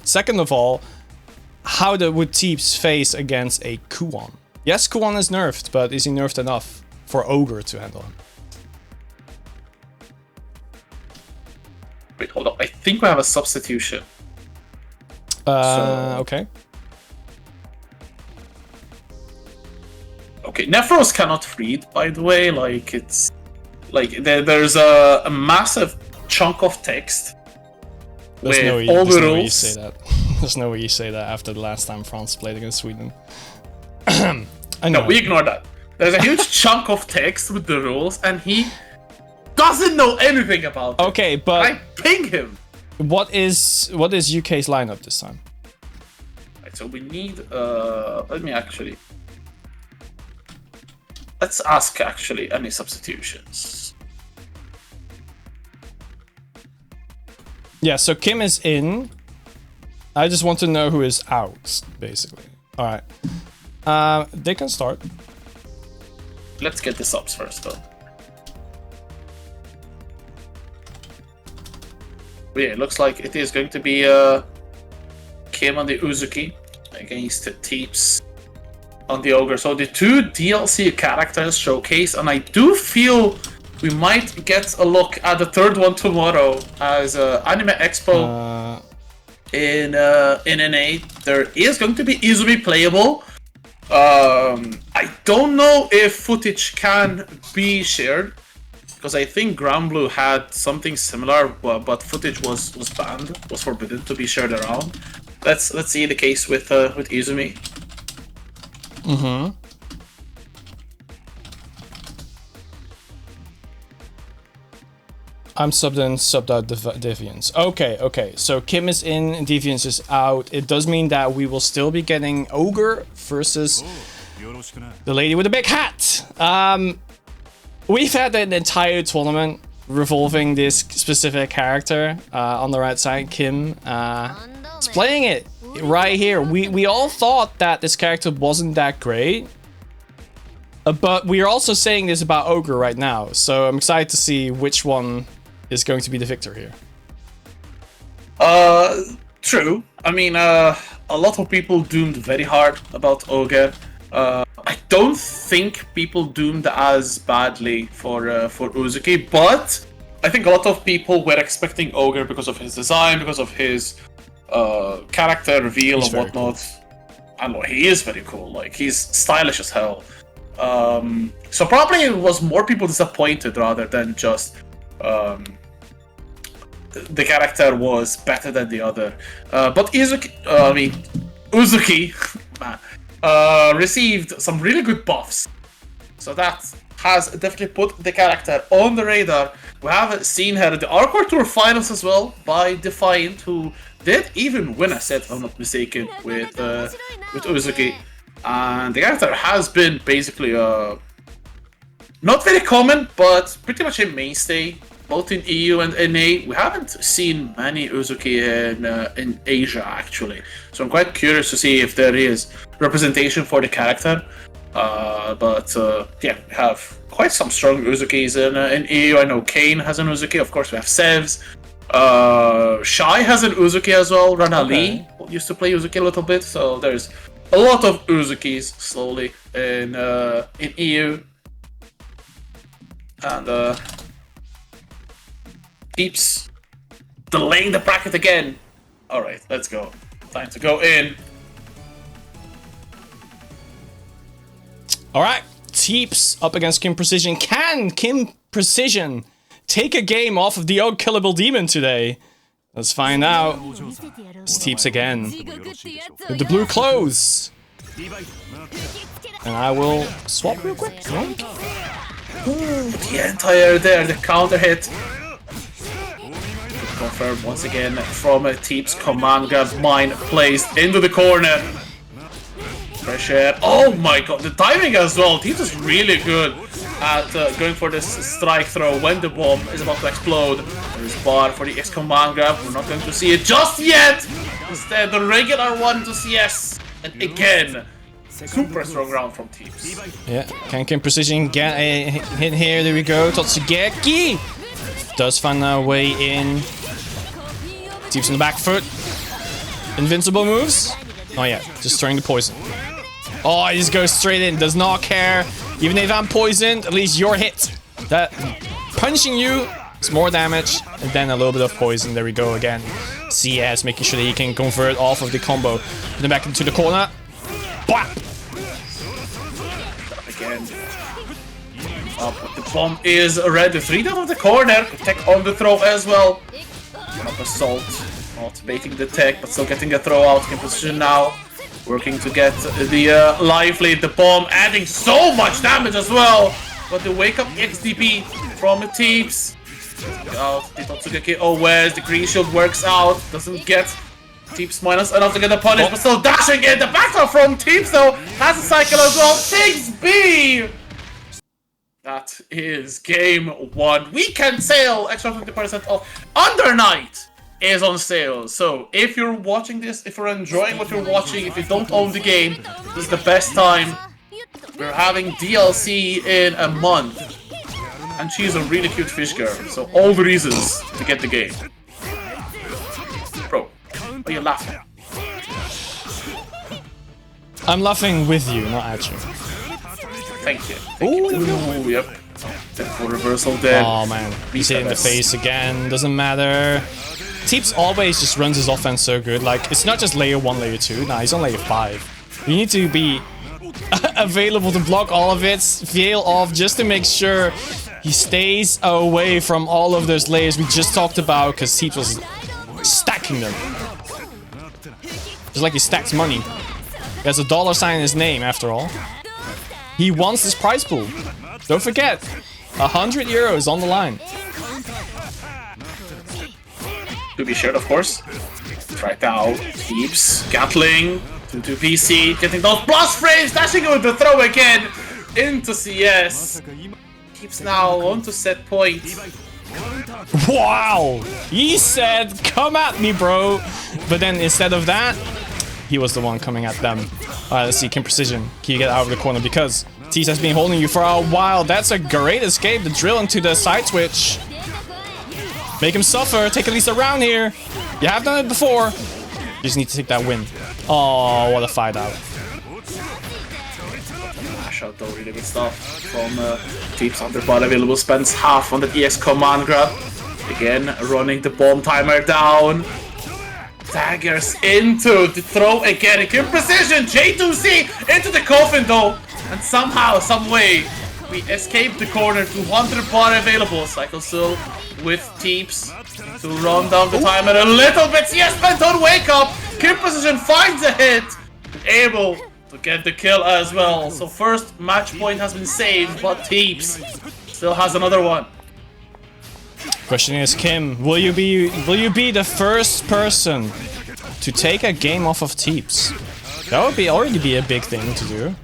Second of all, how would Teeps face against a Kuon? Yes, Kuon is nerfed, but is he nerfed enough for Ogre to handle him? Wait, hold on. I think we have a substitution. Okay. Okay, Nefros cannot read, by the way. Like, it's like there's a massive chunk of text with all the rules. There's no way you say that after the last time France played against Sweden. No, we ignore that. There's a huge chunk of text with the rules, and he doesn't know anything about it. Okay, but I ping him. What is UK's lineup this time? Right, so we need let's ask actually any substitutions. Yeah, so Kim is in. I just want to know who is out, basically. All right. They can start. Let's get the subs first, though. Yeah, it looks like it is going to be Kim on the Uzuki against Teeps on the Ogre. So the 2 DLC characters showcase, and I do feel we might get a look at the third one tomorrow as Anime Expo in NA. There is going to be Izumi playable. I don't know if footage can be shared, because I think Granblue had something similar, but footage was banned, was forbidden to be shared around. Let's see the case with Izumi. Mm-hmm. I'm subbed out Deviants. Okay. So Kim is in, Deviants is out. It does mean that we will still be getting Ogre versus the lady with the big hat. We've had an entire tournament revolving this specific character on the right side. Kim is playing it right here. We all thought that this character wasn't that great. But we're also saying this about Ogre right now, so I'm excited to see which one is going to be the victor here. True. I mean, a lot of people doomed very hard about Ogre. I don't think people doomed as badly for Uzuki, but I think a lot of people were expecting Ogre because of his design, because of his character reveal and whatnot. Cool. And he is very cool. Like, he's stylish as hell. So probably it was more people disappointed rather than just the character was better than the other. But Uzuki, received some really good buffs. So that has definitely put the character on the radar. We have seen her in the Arcor Tour finals as well by Defiant, who did even win a set, if I'm not mistaken, with Uzuki. And the character has been basically not very common, but pretty much a mainstay, both in EU and NA. We haven't seen many Uzuki in Asia, actually. So I'm quite curious to see if there is representation for the character. Yeah, we have quite some strong Uzukis in EU. I know Kane has an Uzuki, of course we have Sevs. Shy has an Uzuki as well. Rana Lee used to play Uzuki a little bit, so there's a lot of Uzukis slowly in EU. And Teeps delaying the bracket again. Alright, let's go. Time to go in. Alright, Teeps up against Kim Precision. Can Kim Precision take a game off of the Unkillable Demon today? Let's find out. It's Teeps again with the blue clothes. And I will swap real quick. The entire there, the counter hit. Confirmed once again from Teeps. Command grab mine placed into the corner. Pressure. Oh my god, the timing as well. Teeps is really good at going for this strike throw when the bomb is about to explode. There's bar for the X command grab. We're not going to see it just yet. Instead, the regular one to CS. And again, super strong round from Teeps. Yeah, can Kim Precision get a hit here? There we go. Totsugeki does find a way in. Teeps on the back foot. Invincible moves? Not yet. Just throwing the poison. Oh, he just goes straight in. Does not care. Even if I'm poisoned, at least you're hit. That punching you is more damage. And then a little bit of poison. There we go again. CS making sure that he can convert off of the combo. Then back into the corner. Bwap! Again. The bomb is ready. 3 down of the corner. Tech on the throw as well. Up assault. Not baiting the tech, but still getting a throw out in position now. Working to get the life lead. The bomb adding so much damage as well. But the wake up XDP from the Teeps. Out the Totsugeki OS. The green shield works out. Doesn't get Teeps minus enough to get the punish, but still dashing in. The backthrow from Teeps though has a cycle as well. 6B! That is game 1. We can sail extra 50% off. Under Night is on sale. So if you're watching this, if you're enjoying what you're watching, if you don't own the game, this is the best time. We're having DLC in a month. And she's a really cute fish girl. So all the reasons to get the game. Bro, why are you laughing? I'm laughing with you, not at you. Thank you. Ooh, yep. Full reversal there. Oh man, he's hit in the face again. Doesn't matter. Teeps always just runs his offense so good. Like, it's not just layer 1, layer 2. Nah, he's on layer 5. You need to be available to block all of it, veil off, just to make sure he stays away from all of those layers we just talked about, because Teeps was stacking them. Just like he stacks money. He has a $sign in his name, after all. He wants this prize pool. Don't forget, 100 euros on the line. to be shared, of course. Right now, Teeps, Gatling, to PC, getting those blast frames, dashing with the throw again into CS. Teeps now on to set point. Wow! He said, come at me, bro! But then instead of that, he was the one coming at them. Alright, let's see, Kim Precision. Can you get out of the corner? Because Tease has been holding you for a while. That's a great escape. The drill into the side switch. Make him suffer. Take at least a round here. You have done it before. You just need to take that win. Oh, what a fight out. Mash out though, really good stuff from Teeps. Underbot available, spends half on the EX command grab. Again, running the bomb timer down. Daggers into the throw again. Kim Precision, J2C into the coffin though. And somehow, some way, we escape the corner. 200 bar available. Cycle still with Teeps to run down the timer a little bit. Yes, Benton, wake up! Kim Precision finds a hit. Able to get the kill as well. So first match point has been saved, but Teeps still has another one. Question is, Kim, will you be the first person to take a game off of Teeps? That would already be a big thing to do.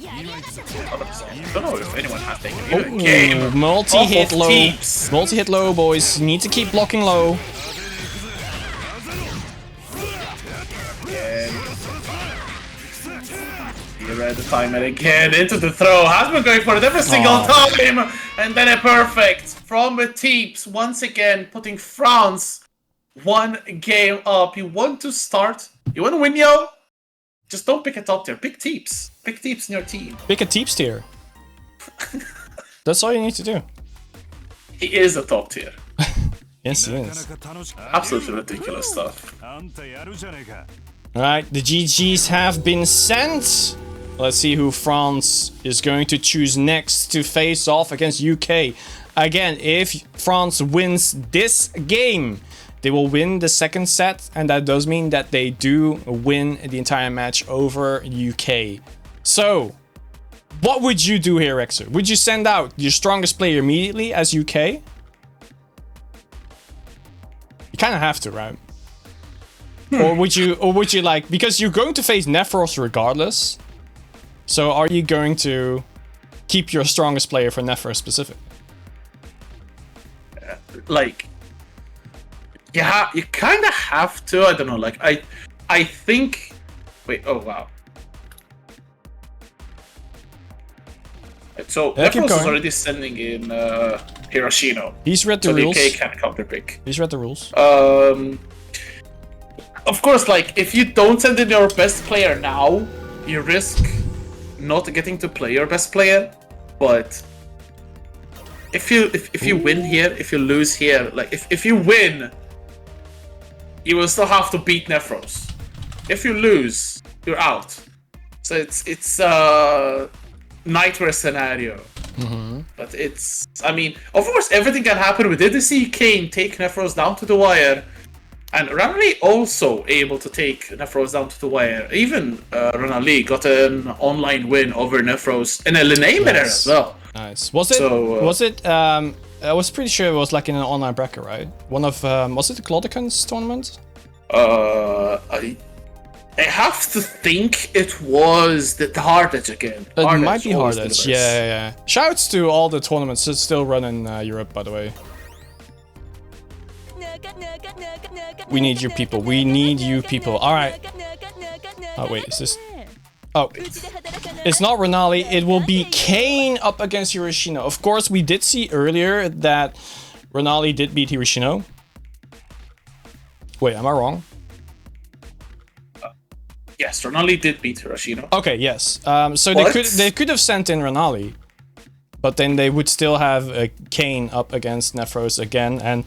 I don't know if anyone has taken a game. Multi-hit low. Teeps. Multi-hit low, boys. You need to keep blocking low. You read the timer again into the throw. Has been going for it every single time. And then a perfect from the Teeps. Once again, putting France one game up. You want to start. You want to win, yo? Just don't pick a top tier. Pick Teeps. Pick Teeps in your team. Pick a Teeps tier. That's all you need to do. He is a top tier. Yes, he is. Absolutely ridiculous stuff. Alright, the GGs have been sent. Let's see who France is going to choose next to face off against UK. Again, if France wins this game, they will win the second set, and that does mean that they do win the entire match over UK. So, what would you do here, Rexer? Would you send out your strongest player immediately as UK? You kind of have to, right? Or would you like, because you're going to face Nephros regardless. So are you going to keep your strongest player for Nephros specific? Like, yeah, you kind of have to. I don't know. Like, I think. Wait. Oh wow. So Nephros is already sending in Hiroshino. He's read the rules. rules. So UK can counter pick. He's read the rules. Of course, like if you don't send in your best player now, you risk not getting to play your best player. But if you win here, if you lose here, like if you win, you will still have to beat Nephros. If you lose, you're out. So it's a nightmare scenario. But it's, I mean, of course everything can happen. We did see Kane take Nephros down to the wire, and Ranali also able to take Nephros down to the wire. Even Ranali got an online win over Nephros in a Linnae mirror as well. Nice. Was it? I was pretty sure it was like in an online bracket, right? One of was it the Claudicans tournament? I have to think it was the Hard Edge again. It might be Hard Edge. Yeah. Shouts to all the tournaments that still run in Europe, by the way. We need you people. We need you people. All right. Oh wait, is this? Oh, it's not Ranali. It will be Kane up against Hiroshino. Of course, we did see earlier that Ranali did beat Hiroshino. Wait, am I wrong? Yes, Ranali did beat Hiroshino. Okay, yes. So they could have sent in Ranali, but then they would still have Kane up against Nephros again. And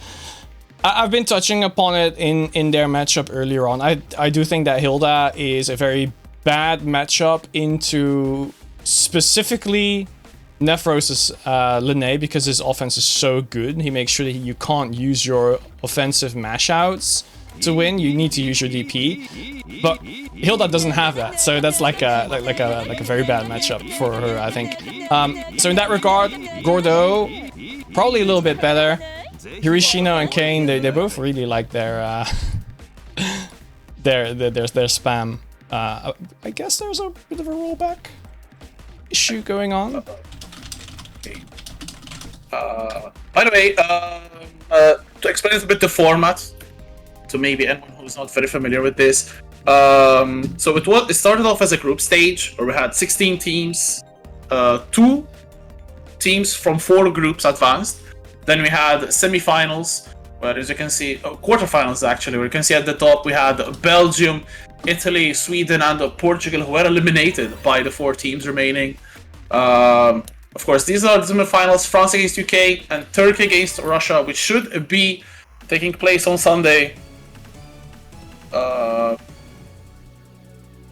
I've been touching upon it in their matchup earlier on. I do think that Hilda is a very bad matchup into specifically Nephros' Linnae, because his offense is so good. He makes sure that you can't use your offensive mash outs to win. You need to use your DP, but Hilda doesn't have that, so that's like a very bad matchup for her, I think. So in that regard, Gordeau probably a little bit better. Hiroshino and Kane, they both really like their their spam. I guess there's a bit of a rollback issue going on. Okay. By the way, to explain a bit the format, to maybe anyone who's not very familiar with this. So it started off as a group stage where we had 16 teams, 2 teams from 4 groups advanced. Then we had semifinals, where as you can see, quarterfinals actually, where you can see at the top we had Belgium, Italy, Sweden, and Portugal, who were eliminated by the 4 teams remaining. Of course, these are the semifinals: France against UK and Turkey against Russia, which should be taking place on Sunday.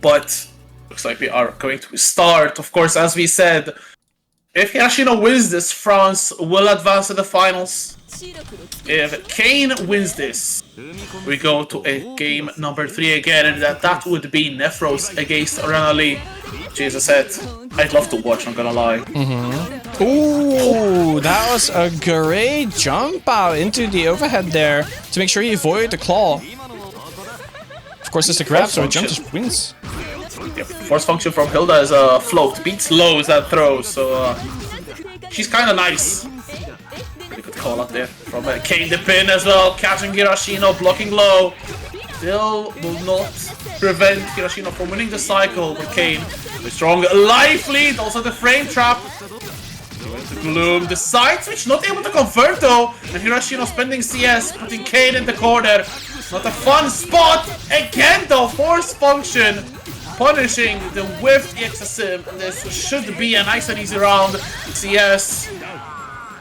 But looks like we are going to start. Of course, as we said, if Hiroshino wins this, France will advance to the finals. If Kane wins this, we go to a game number 3 again, and that would be Nephros against Renali. Jesus said, I'd love to watch, I'm gonna lie. Ooh, that was a great jump out into the overhead there to make sure he avoided the claw. Of course, it's a grab, so a jump just wins. Yep. Force function from Hilda is a float, beats lows and throws, so she's kind of nice. Pretty good call out there from Kane the pin as well, catching Hiroshino, blocking low. Still will not prevent Hiroshino from winning the cycle, but Kane with strong life lead, also the frame trap. Gloom decides which not able to convert though, and Hiroshino spending CS, putting Kane in the corner. Not a fun spot! Again though, force function punishing the whiffed EXSim. This should be a nice and easy round. CS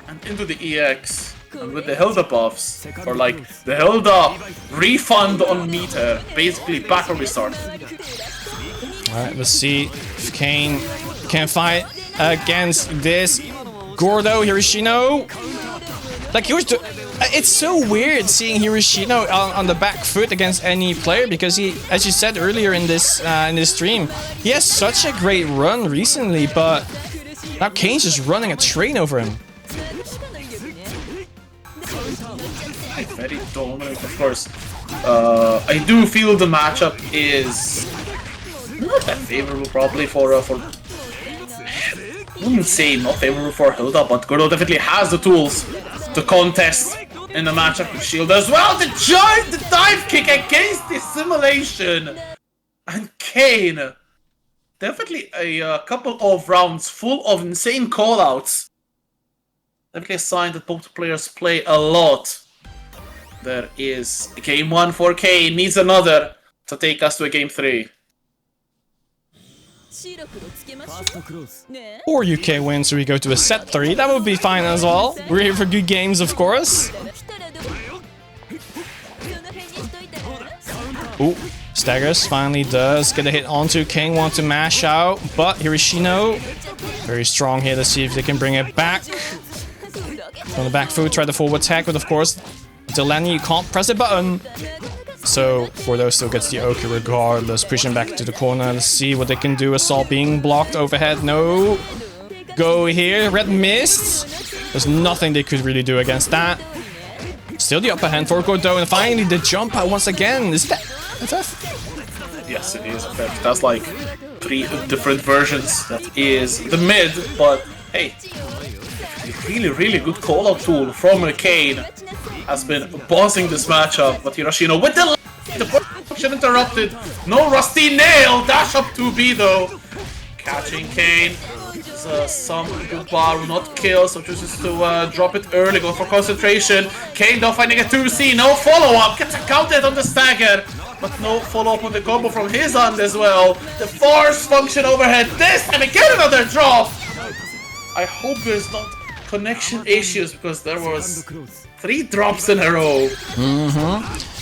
and into the EX. And with the Hilda buffs, or like the Hilda refund on meter, basically back where we started. Alright, let's see if Kane can fight against this Gordo Hiroshino. Like it's so weird seeing Hiroshino on the back foot against any player, because he, as you said earlier in this stream, he has such a great run recently, but now Kane's just running a train over him. Very dominant, of course. I do feel the matchup is not that favorable, probably for I wouldn't say not favorable for Hilda, but Gordo definitely has the tools to contest in the matchup with Shield as well. The dive kick against the simulation, and Kane definitely a couple of rounds full of insane callouts. Definitely a sign that both players play a lot. There is game 1 for Kane, needs another to take us to a game 3. Or UK wins, so we go to a set 3. That would be fine as well. We're here for good games, of course. Ooh, Staggers finally does get a hit onto Kane, want to mash out, but Hiroshino, very strong here. Let's see if they can bring it back. On the back foot, try the forward tag, but of course, until landing, you can't press a button. So Gordo still gets the Oki regardless, pushing back to the corner. Let's see what they can do. Assault being blocked overhead. No. Go here. Red missed. There's nothing they could really do against that. Still the upper hand for Gordo, and finally the jump out once again. Is that FF? Yes, it is FF. That's like 3 different versions. That is the mid, but hey, really good call-out tool from Kane. Has been bossing this matchup, but Hiroshino with the function interrupted. No rusty nail. Dash up 2B though. Catching Kane. Some good bar will not kill, so chooses to drop it early, go for concentration. Kane though finding a 2C, no follow-up. Gets a counted on the stagger, but no follow-up on the combo from his end as well. The force function overhead. This time again another drop. I hope there's not connection issues, because there was 3 drops in a row.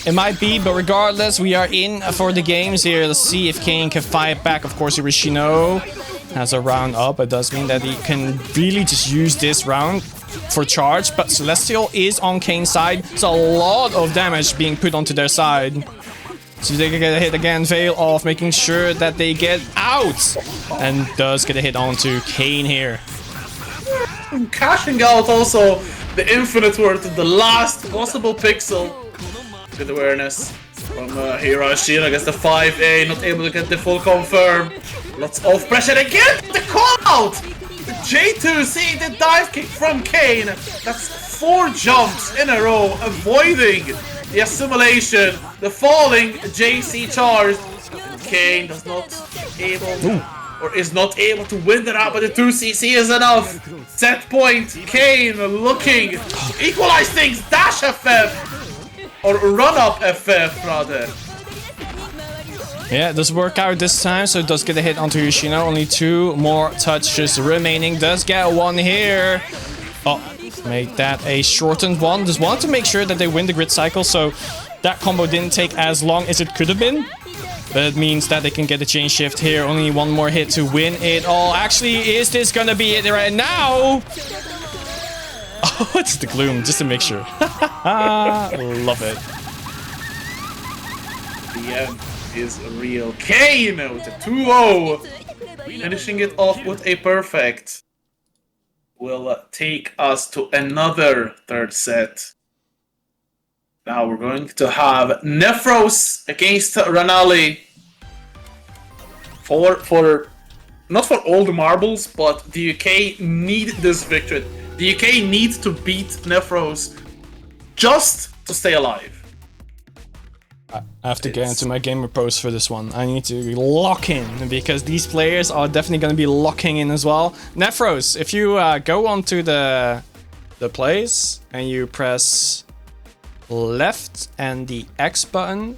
It might be, but regardless, we are in for the games here. Let's see if Kane can fight back. Of course, Hiroshino has a round up. It does mean that he can really just use this round for charge, but Celestial is on Kane's side. There's a lot of damage being put onto their side. So they can get a hit again, Veil off, making sure that they get out. And does get a hit onto Kane here. Cashing out also the infinite word, the last possible pixel. Good awareness from Hiroshi against the 5A, not able to get the full confirm. Lots of pressure again. The call out. The J2C, the dive kick from Kane. That's 4 jumps in a row, avoiding the assimilation, the falling JC charge. Kane does not able or is not able to win the round, but the 2CC is enough. Set point. Kane looking to equalize things. Dash FF or run up FF rather. Yeah, it does work out this time, so it does get a hit onto Yoshino. Only 2 more touches remaining. Does get 1 here. Oh, make that a shortened one. Just wanted to make sure that they win the grid cycle, so that combo didn't take as long as it could have been. But it means that they can get a chain shift here. Only 1 more hit to win it all. Actually, is this gonna be it right now? Oh, it's the gloom, just to make sure. Love it. The end is real. Kane with a 2-0. Finishing it off with a perfect. Will take us to another third set. Now we're going to have Nephros against Ranali. For not for all the marbles, but the UK need this victory. The UK needs to beat Nephros just to stay alive. I have to get into my gamer post for this one. I need to lock in, because these players are definitely going to be locking in as well. Nephros, if you go onto the plays and you press left and the X button,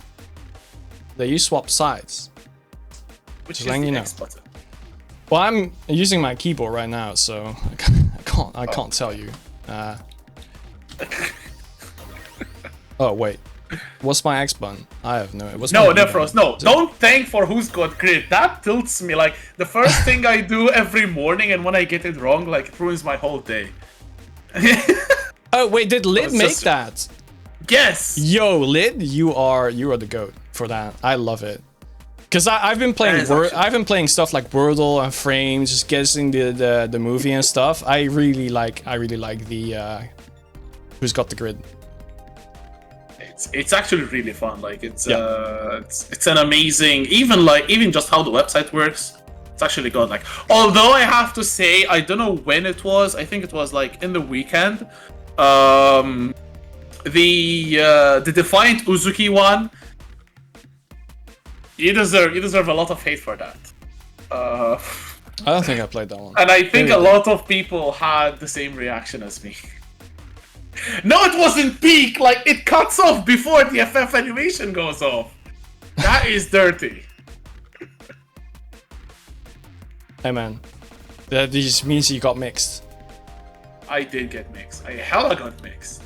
then you swap sides. Which Just is letting the you know. X button. Well, I'm using my keyboard right now, so I can't tell you. Oh wait, what's my X button? I have no. What's No, my B Nephros, button? no. Don't thank for who's got grid. That tilts me. Like, the first thing I do every morning, and when I get it wrong, like, it ruins my whole day. Oh wait, did Lid it's make just- that? Yes! Yo, Lid, you are the goat for that. I love it. Cause I've been playing I've been playing stuff like Wordle and Frames, just guessing the movie and stuff. I really like the who's got the grid. It's actually really fun. Like, it's an amazing, even just how the website works. It's actually good. Like, although I have to say, I don't know when it was. I think it was like in the weekend. The Defiant Uzuki one. You deserve a lot of hate for that. I don't think I played that one. And I think a lot of people had the same reaction as me. No, it wasn't peak. Like, it cuts off before the FF animation goes off. That is dirty. Hey man, that just means you got mixed. I did get mixed. I hella got mixed.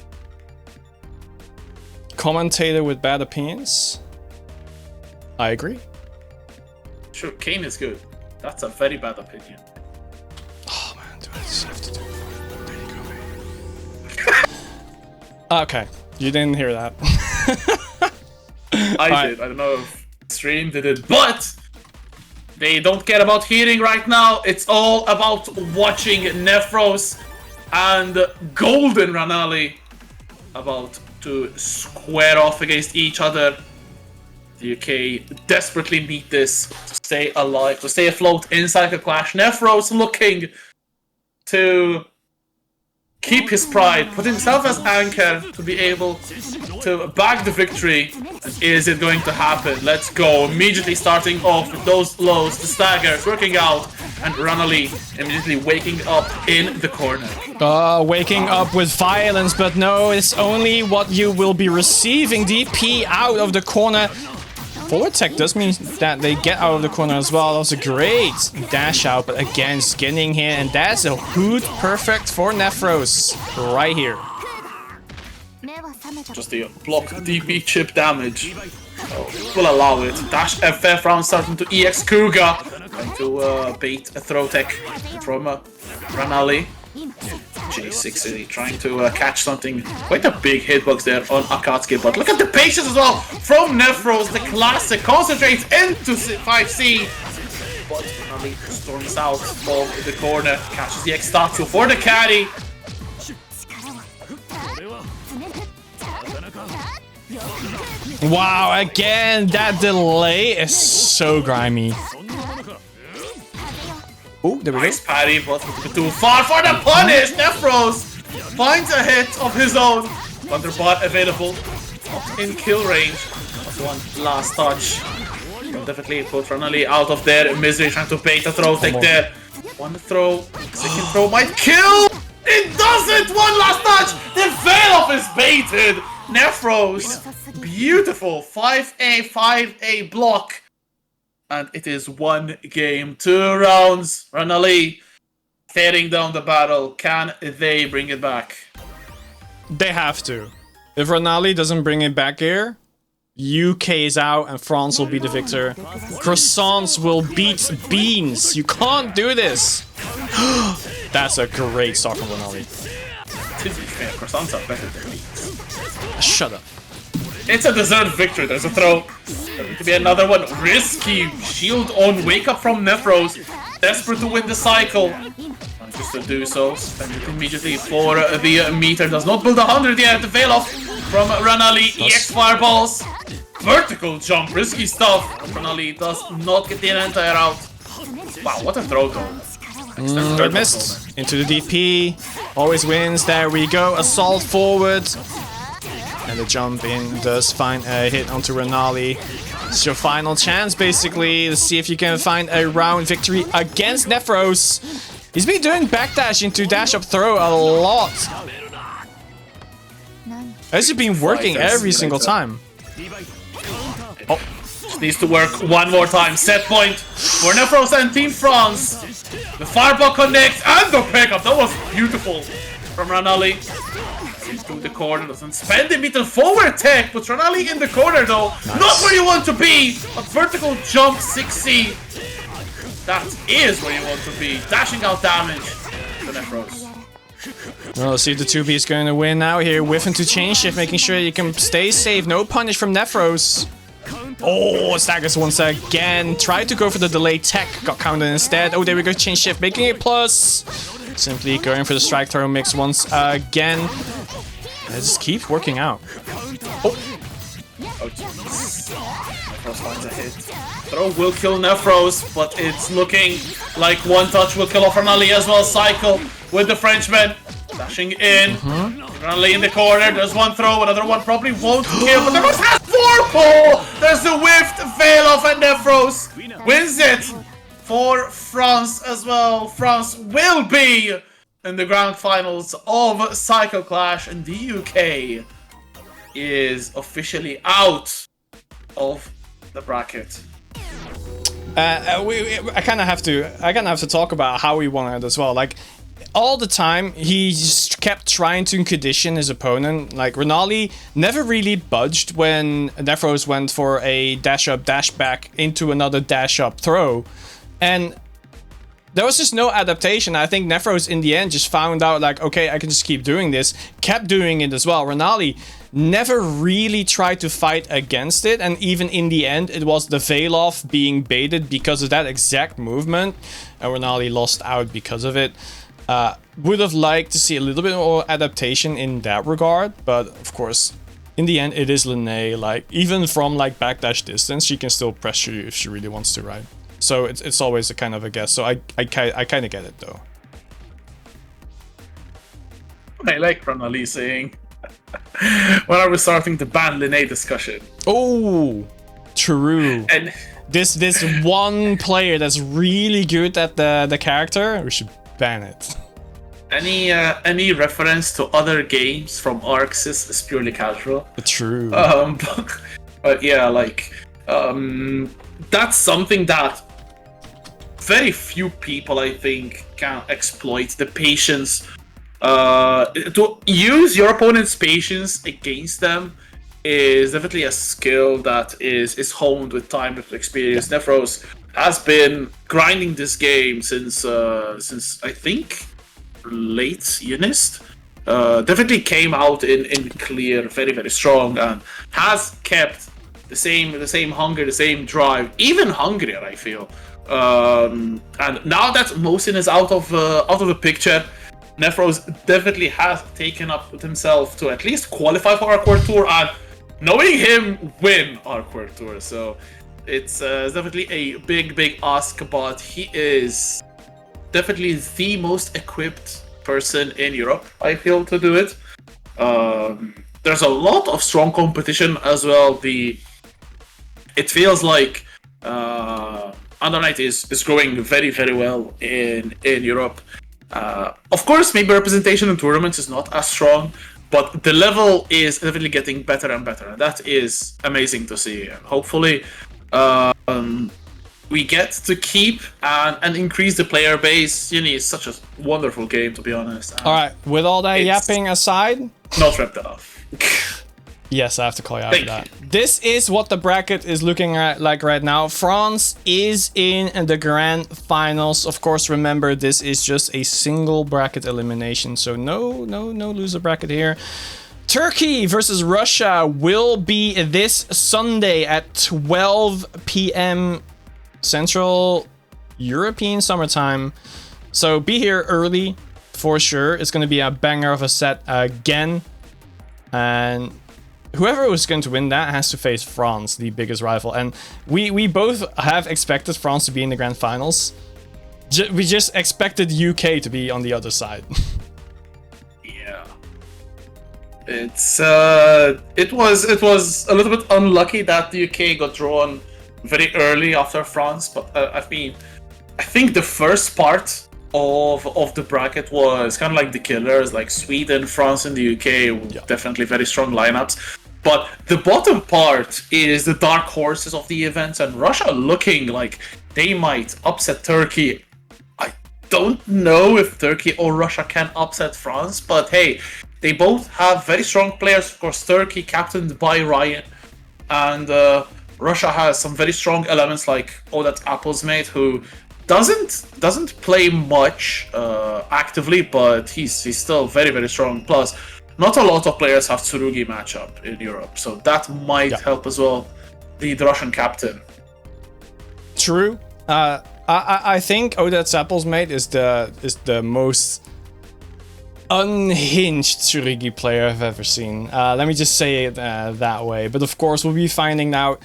Commentator with bad opinions. I agree. Sure, Kane is good. That's a very bad opinion. Oh man, do I just have to do it? There you go. Okay, you didn't hear that. I did. I don't know if stream did it, but they don't care about hearing right now. It's all about watching Nephros and Golden Ranali about to square off against each other. The UK desperately need this to stay alive, to stay afloat inside the clash. Nephros looking to keep his pride, put himself as anchor to be able to bag the victory. And is it going to happen? Let's go. Immediately starting off with those lows, the staggers working out, and Ranali immediately waking up in the corner. Waking up with violence, but no, it's only what you will be receiving. DP out of the corner. Forward tech does mean that they get out of the corner as well. That was a great dash out, but again, skinning here, and that's a hoot perfect for Nephros right here. Just the block DP chip damage will allow it. Dash FF round starting to EX Kuga, trying to bait a throw tech from Ranali. J6 trying to catch something. Quite a big hitbox there on Akatsuki, but look at the patience as well from Nephros. The classic concentrates into 5C, but Ranali storms out of the corner, catches the X-Statue for the carry. Wow, again, that delay is so grimy. Oh, there we go. Nice parry, but too far for the punish. Nephros finds a hit of his own. Thunderbot available, not in kill range. That's one last touch. Will definitely put Ranali out of their misery, trying to bait a throw, take there. One throw, second throw might kill. It doesn't. One last touch. The veil-off is baited. Nephros, beautiful 5A, 5A block. And it is 1 game, 2 rounds. Ranali tearing down the battle. Can they bring it back? They have to. If Ranali doesn't bring it back here, UK is out and France will be the victor. Croissants will beat beans. You can't do this. That's a great start from Ranali. To be fair, croissants are better than beans. Shut up. It's a deserved victory. There's a throw. Going to be another one. Risky. Shield on. Wake up from Nephros. Desperate to win the cycle. Just to do so. Spend it immediately for the meter. Does not build 100 yet. The veil-off from Ranali. EX fireballs. Vertical jump. Risky stuff. Ranali does not get the entire out. Wow, what a throw though. Missed. Into the DP. Always wins. There we go. Assault forward. And the jump in does find a hit onto Ranali. It's your final chance, basically, to see if you can find a round victory against Nephros. He's been doing backdash into dash up throw a lot. Has he been working every single time? Oh, just needs to work one more time. Set point for Nephros and Team France. The fireball connects and the pickup. That was beautiful from Ranali. To the corner, doesn't spend the meter forward tech, but Ranali in the corner though. Nice. Not where you want to be. A vertical jump 6C. That is where you want to be. Dashing out damage to Nephros. Well, let's see if the 2B is going to win now here. Whiff into chain shift, making sure you can stay safe. No punish from Nephros. Oh, staggers once again. Tried to go for the delay tech, got counted instead. Oh, there we go. Chain shift, making it plus. Simply going for the strike throw mix once again. This keeps working out. Oh. Nephros finds a hit. Throw will kill Nephros, but it's looking like one touch will kill off Ranali as well. Cycle with the Frenchman. Dashing in. Ranali in the corner. There's one throw. Another one probably won't kill, but Nephros has 4 pull. There's the whiffed veil-off and Nephros wins it for France as well. France will be in the grand finals of Cycle Clash, and the UK is officially out of the bracket. I kind of have to talk about how we won it as well. Like all the time, he just kept trying to condition his opponent. Like Ranali never really budged when Nephros went for a dash up, dash back into another dash up throw, and there was just no adaptation. I think Nephros in the end just found out like, okay, I can just keep doing this. Kept doing it as well. Ranali never really tried to fight against it. And even in the end, it was the veil-off being baited because of that exact movement. And Ranali lost out because of it. Would have liked to see a little bit more adaptation in that regard. But of course, in the end, it is Linné. Like, even from like backdash distance, she can still pressure you if she really wants to, right? So it's always a kind of a guess. So I kind of get it though. I like Ranali saying, when are we starting the ban Linné discussion? Oh, true. And this one player that's really good at the character, we should ban it. Any reference to other games from Arxis is purely casual. True. But yeah, like that's something that very few people, I think, can exploit. The patience. To use your opponent's patience against them is definitely a skill that is honed with time and experience. Nephros has been grinding this game since I think late Unist. Definitely came out in clear, very strong, and has kept the same hunger, the same drive, even hungrier, I feel. And now that Mosin is out of the picture, Nephros definitely has taken up with himself to at least qualify for our core tour, and knowing him win our Quirk Tour. So it's definitely a big ask, but he is definitely the most equipped person in Europe, I feel, to do it. There's a lot of strong competition as well. It feels like Under Night is growing very well in Europe. Of course, maybe representation in tournaments is not as strong, but the level is definitely getting better and better, and that is amazing to see. And hopefully, we get to keep and increase the player base. Uni is such a wonderful game, to be honest. All right, with all that yapping aside, not ripped off. Yes, I have to call you out for that. This is what the bracket is looking at like right now. France is in the grand finals. Of course, remember, this is just a single bracket elimination, so no loser bracket here. Turkey versus Russia will be this Sunday at 12 p.m. Central European summertime. So be here early for sure. It's going to be a banger of a set again. And whoever was going to win that has to face France, the biggest rival. And we both have expected France to be in the grand finals. We just expected UK to be on the other side. Yeah. It was a little bit unlucky that the UK got drawn very early after France, but I mean, I think the first part of the bracket was kind of like the killers, like Sweden, France, and the UK. Definitely very strong lineups. But the bottom part is the dark horses of the event, and Russia looking like they might upset Turkey. I don't know if Turkey or Russia can upset France, but hey, they both have very strong players. Of course, Turkey captained by Ryan, and Russia has some very strong elements like Odat Applesmate, who doesn't play much actively, but he's still very strong. Plus, not a lot of players have Tsurugi matchup in Europe, so that might help as well. The Russian captain. True. I think Odat Applesmate is the most unhinged Tsurugi player I've ever seen. Let me just say it that way. But of course, we'll be finding out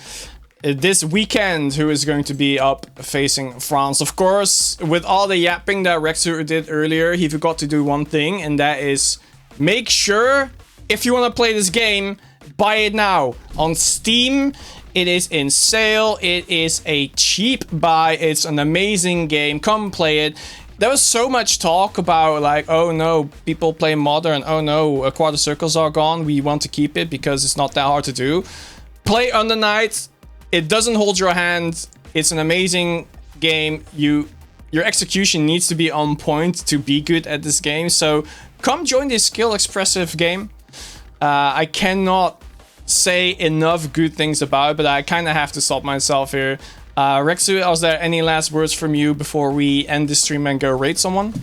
this weekend who is going to be up facing France. Of course, with all the yapping that Rexu did earlier, he forgot to do one thing, and that is make sure, if you want to play this game, buy it now on Steam. It is in sale. It is a cheap buy. It's an amazing game. Come play it. There was so much talk about like, oh no, people play Modern. Oh no, quarter circles are gone. We want to keep it because it's not that hard to do. Play Under Night. It doesn't hold your hand. It's an amazing game. Your execution needs to be on point to be good at this game. So come join this skill expressive game. I cannot say enough good things about it, but I kind of have to stop myself here. Rexu, are there any last words from you before we end this stream and go raid someone?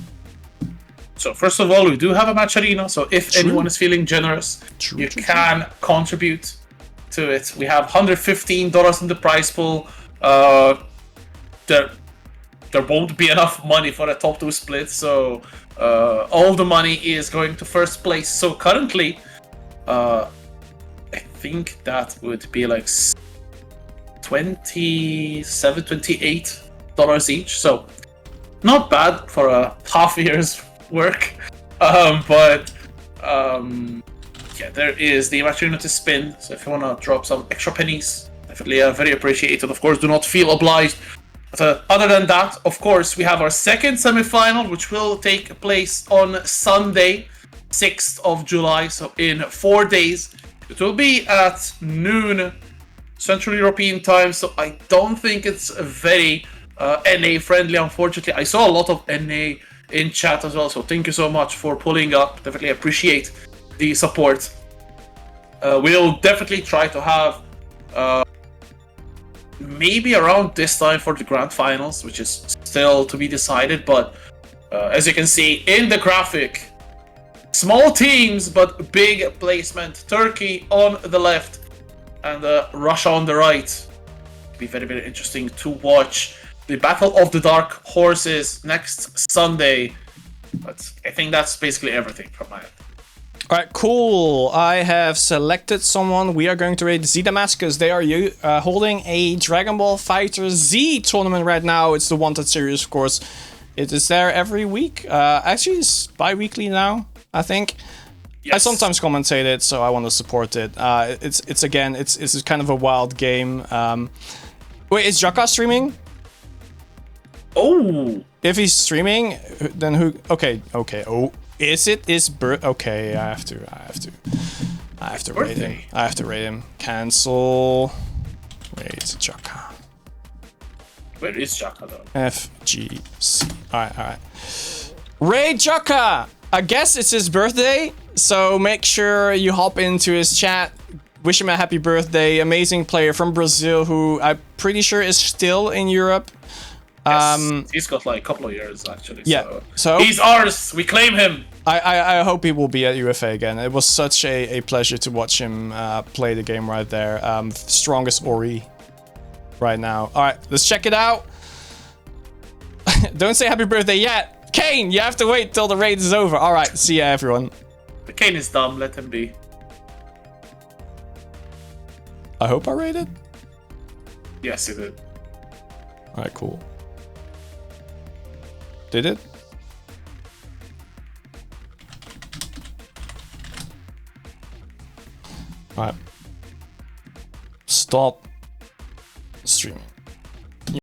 So first of all, we do have a match arena, so if anyone is feeling generous, you can contribute to it. We have $115 in the prize pool. There won't be enough money for a top 2 split, so all the money is going to first place. So currently, I think that would be like $27, $28 each. So not bad for a half year's work. Yeah, there is the opportunity to spin. So if you want to drop some extra pennies, definitely very appreciated. Of course, do not feel obliged. But, other than that, of course, we have our second semi-final, which will take place on Sunday, 6th of July. So in 4 days, it will be at noon Central European time. So I don't think it's very NA friendly, unfortunately. I saw a lot of NA in chat as well. So thank you so much for pulling up. Definitely appreciate the support. We'll definitely try to have maybe around this time for the grand finals, which is still to be decided. But as you can see in the graphic, small teams but big placement. Turkey on the left and Russia on the right. It'll be very interesting to watch the Battle of the Dark Horses next Sunday. But I think that's basically everything from my end. All right, cool. I have selected someone. We are going to raid Z Damascus. They are holding a Dragon Ball Fighter Z tournament right now. It's the Wanted series, of course. It is there every week. Actually, it's bi-weekly now, I think. Yes. I sometimes commentate it, so I want to support it. It's kind of a wild game. Wait, is Jaka streaming? Oh. If he's streaming, then who? Okay. Oh. Is it his birth? Okay, I have to raid him. I have to raid him. Cancel. Raid Jaka. Where is Jaka though? FGC. Alright. Raid Jaka! I guess it's his birthday, so make sure you hop into his chat. Wish him a happy birthday. Amazing player from Brazil who I'm pretty sure is still in Europe. Yes, he's got like a couple of years actually. Yeah, so he's ours. We claim him. I hope he will be at UFA again. It was such a pleasure to watch him play the game right there. Strongest Ori right now. All right, let's check it out. Don't say happy birthday yet. Kane, you have to wait till the raid is over. All right, see ya, everyone. The Kane is dumb. Let him be. I hope I raided. Yes, he did. All right, cool. Did it? All right. Stop streaming.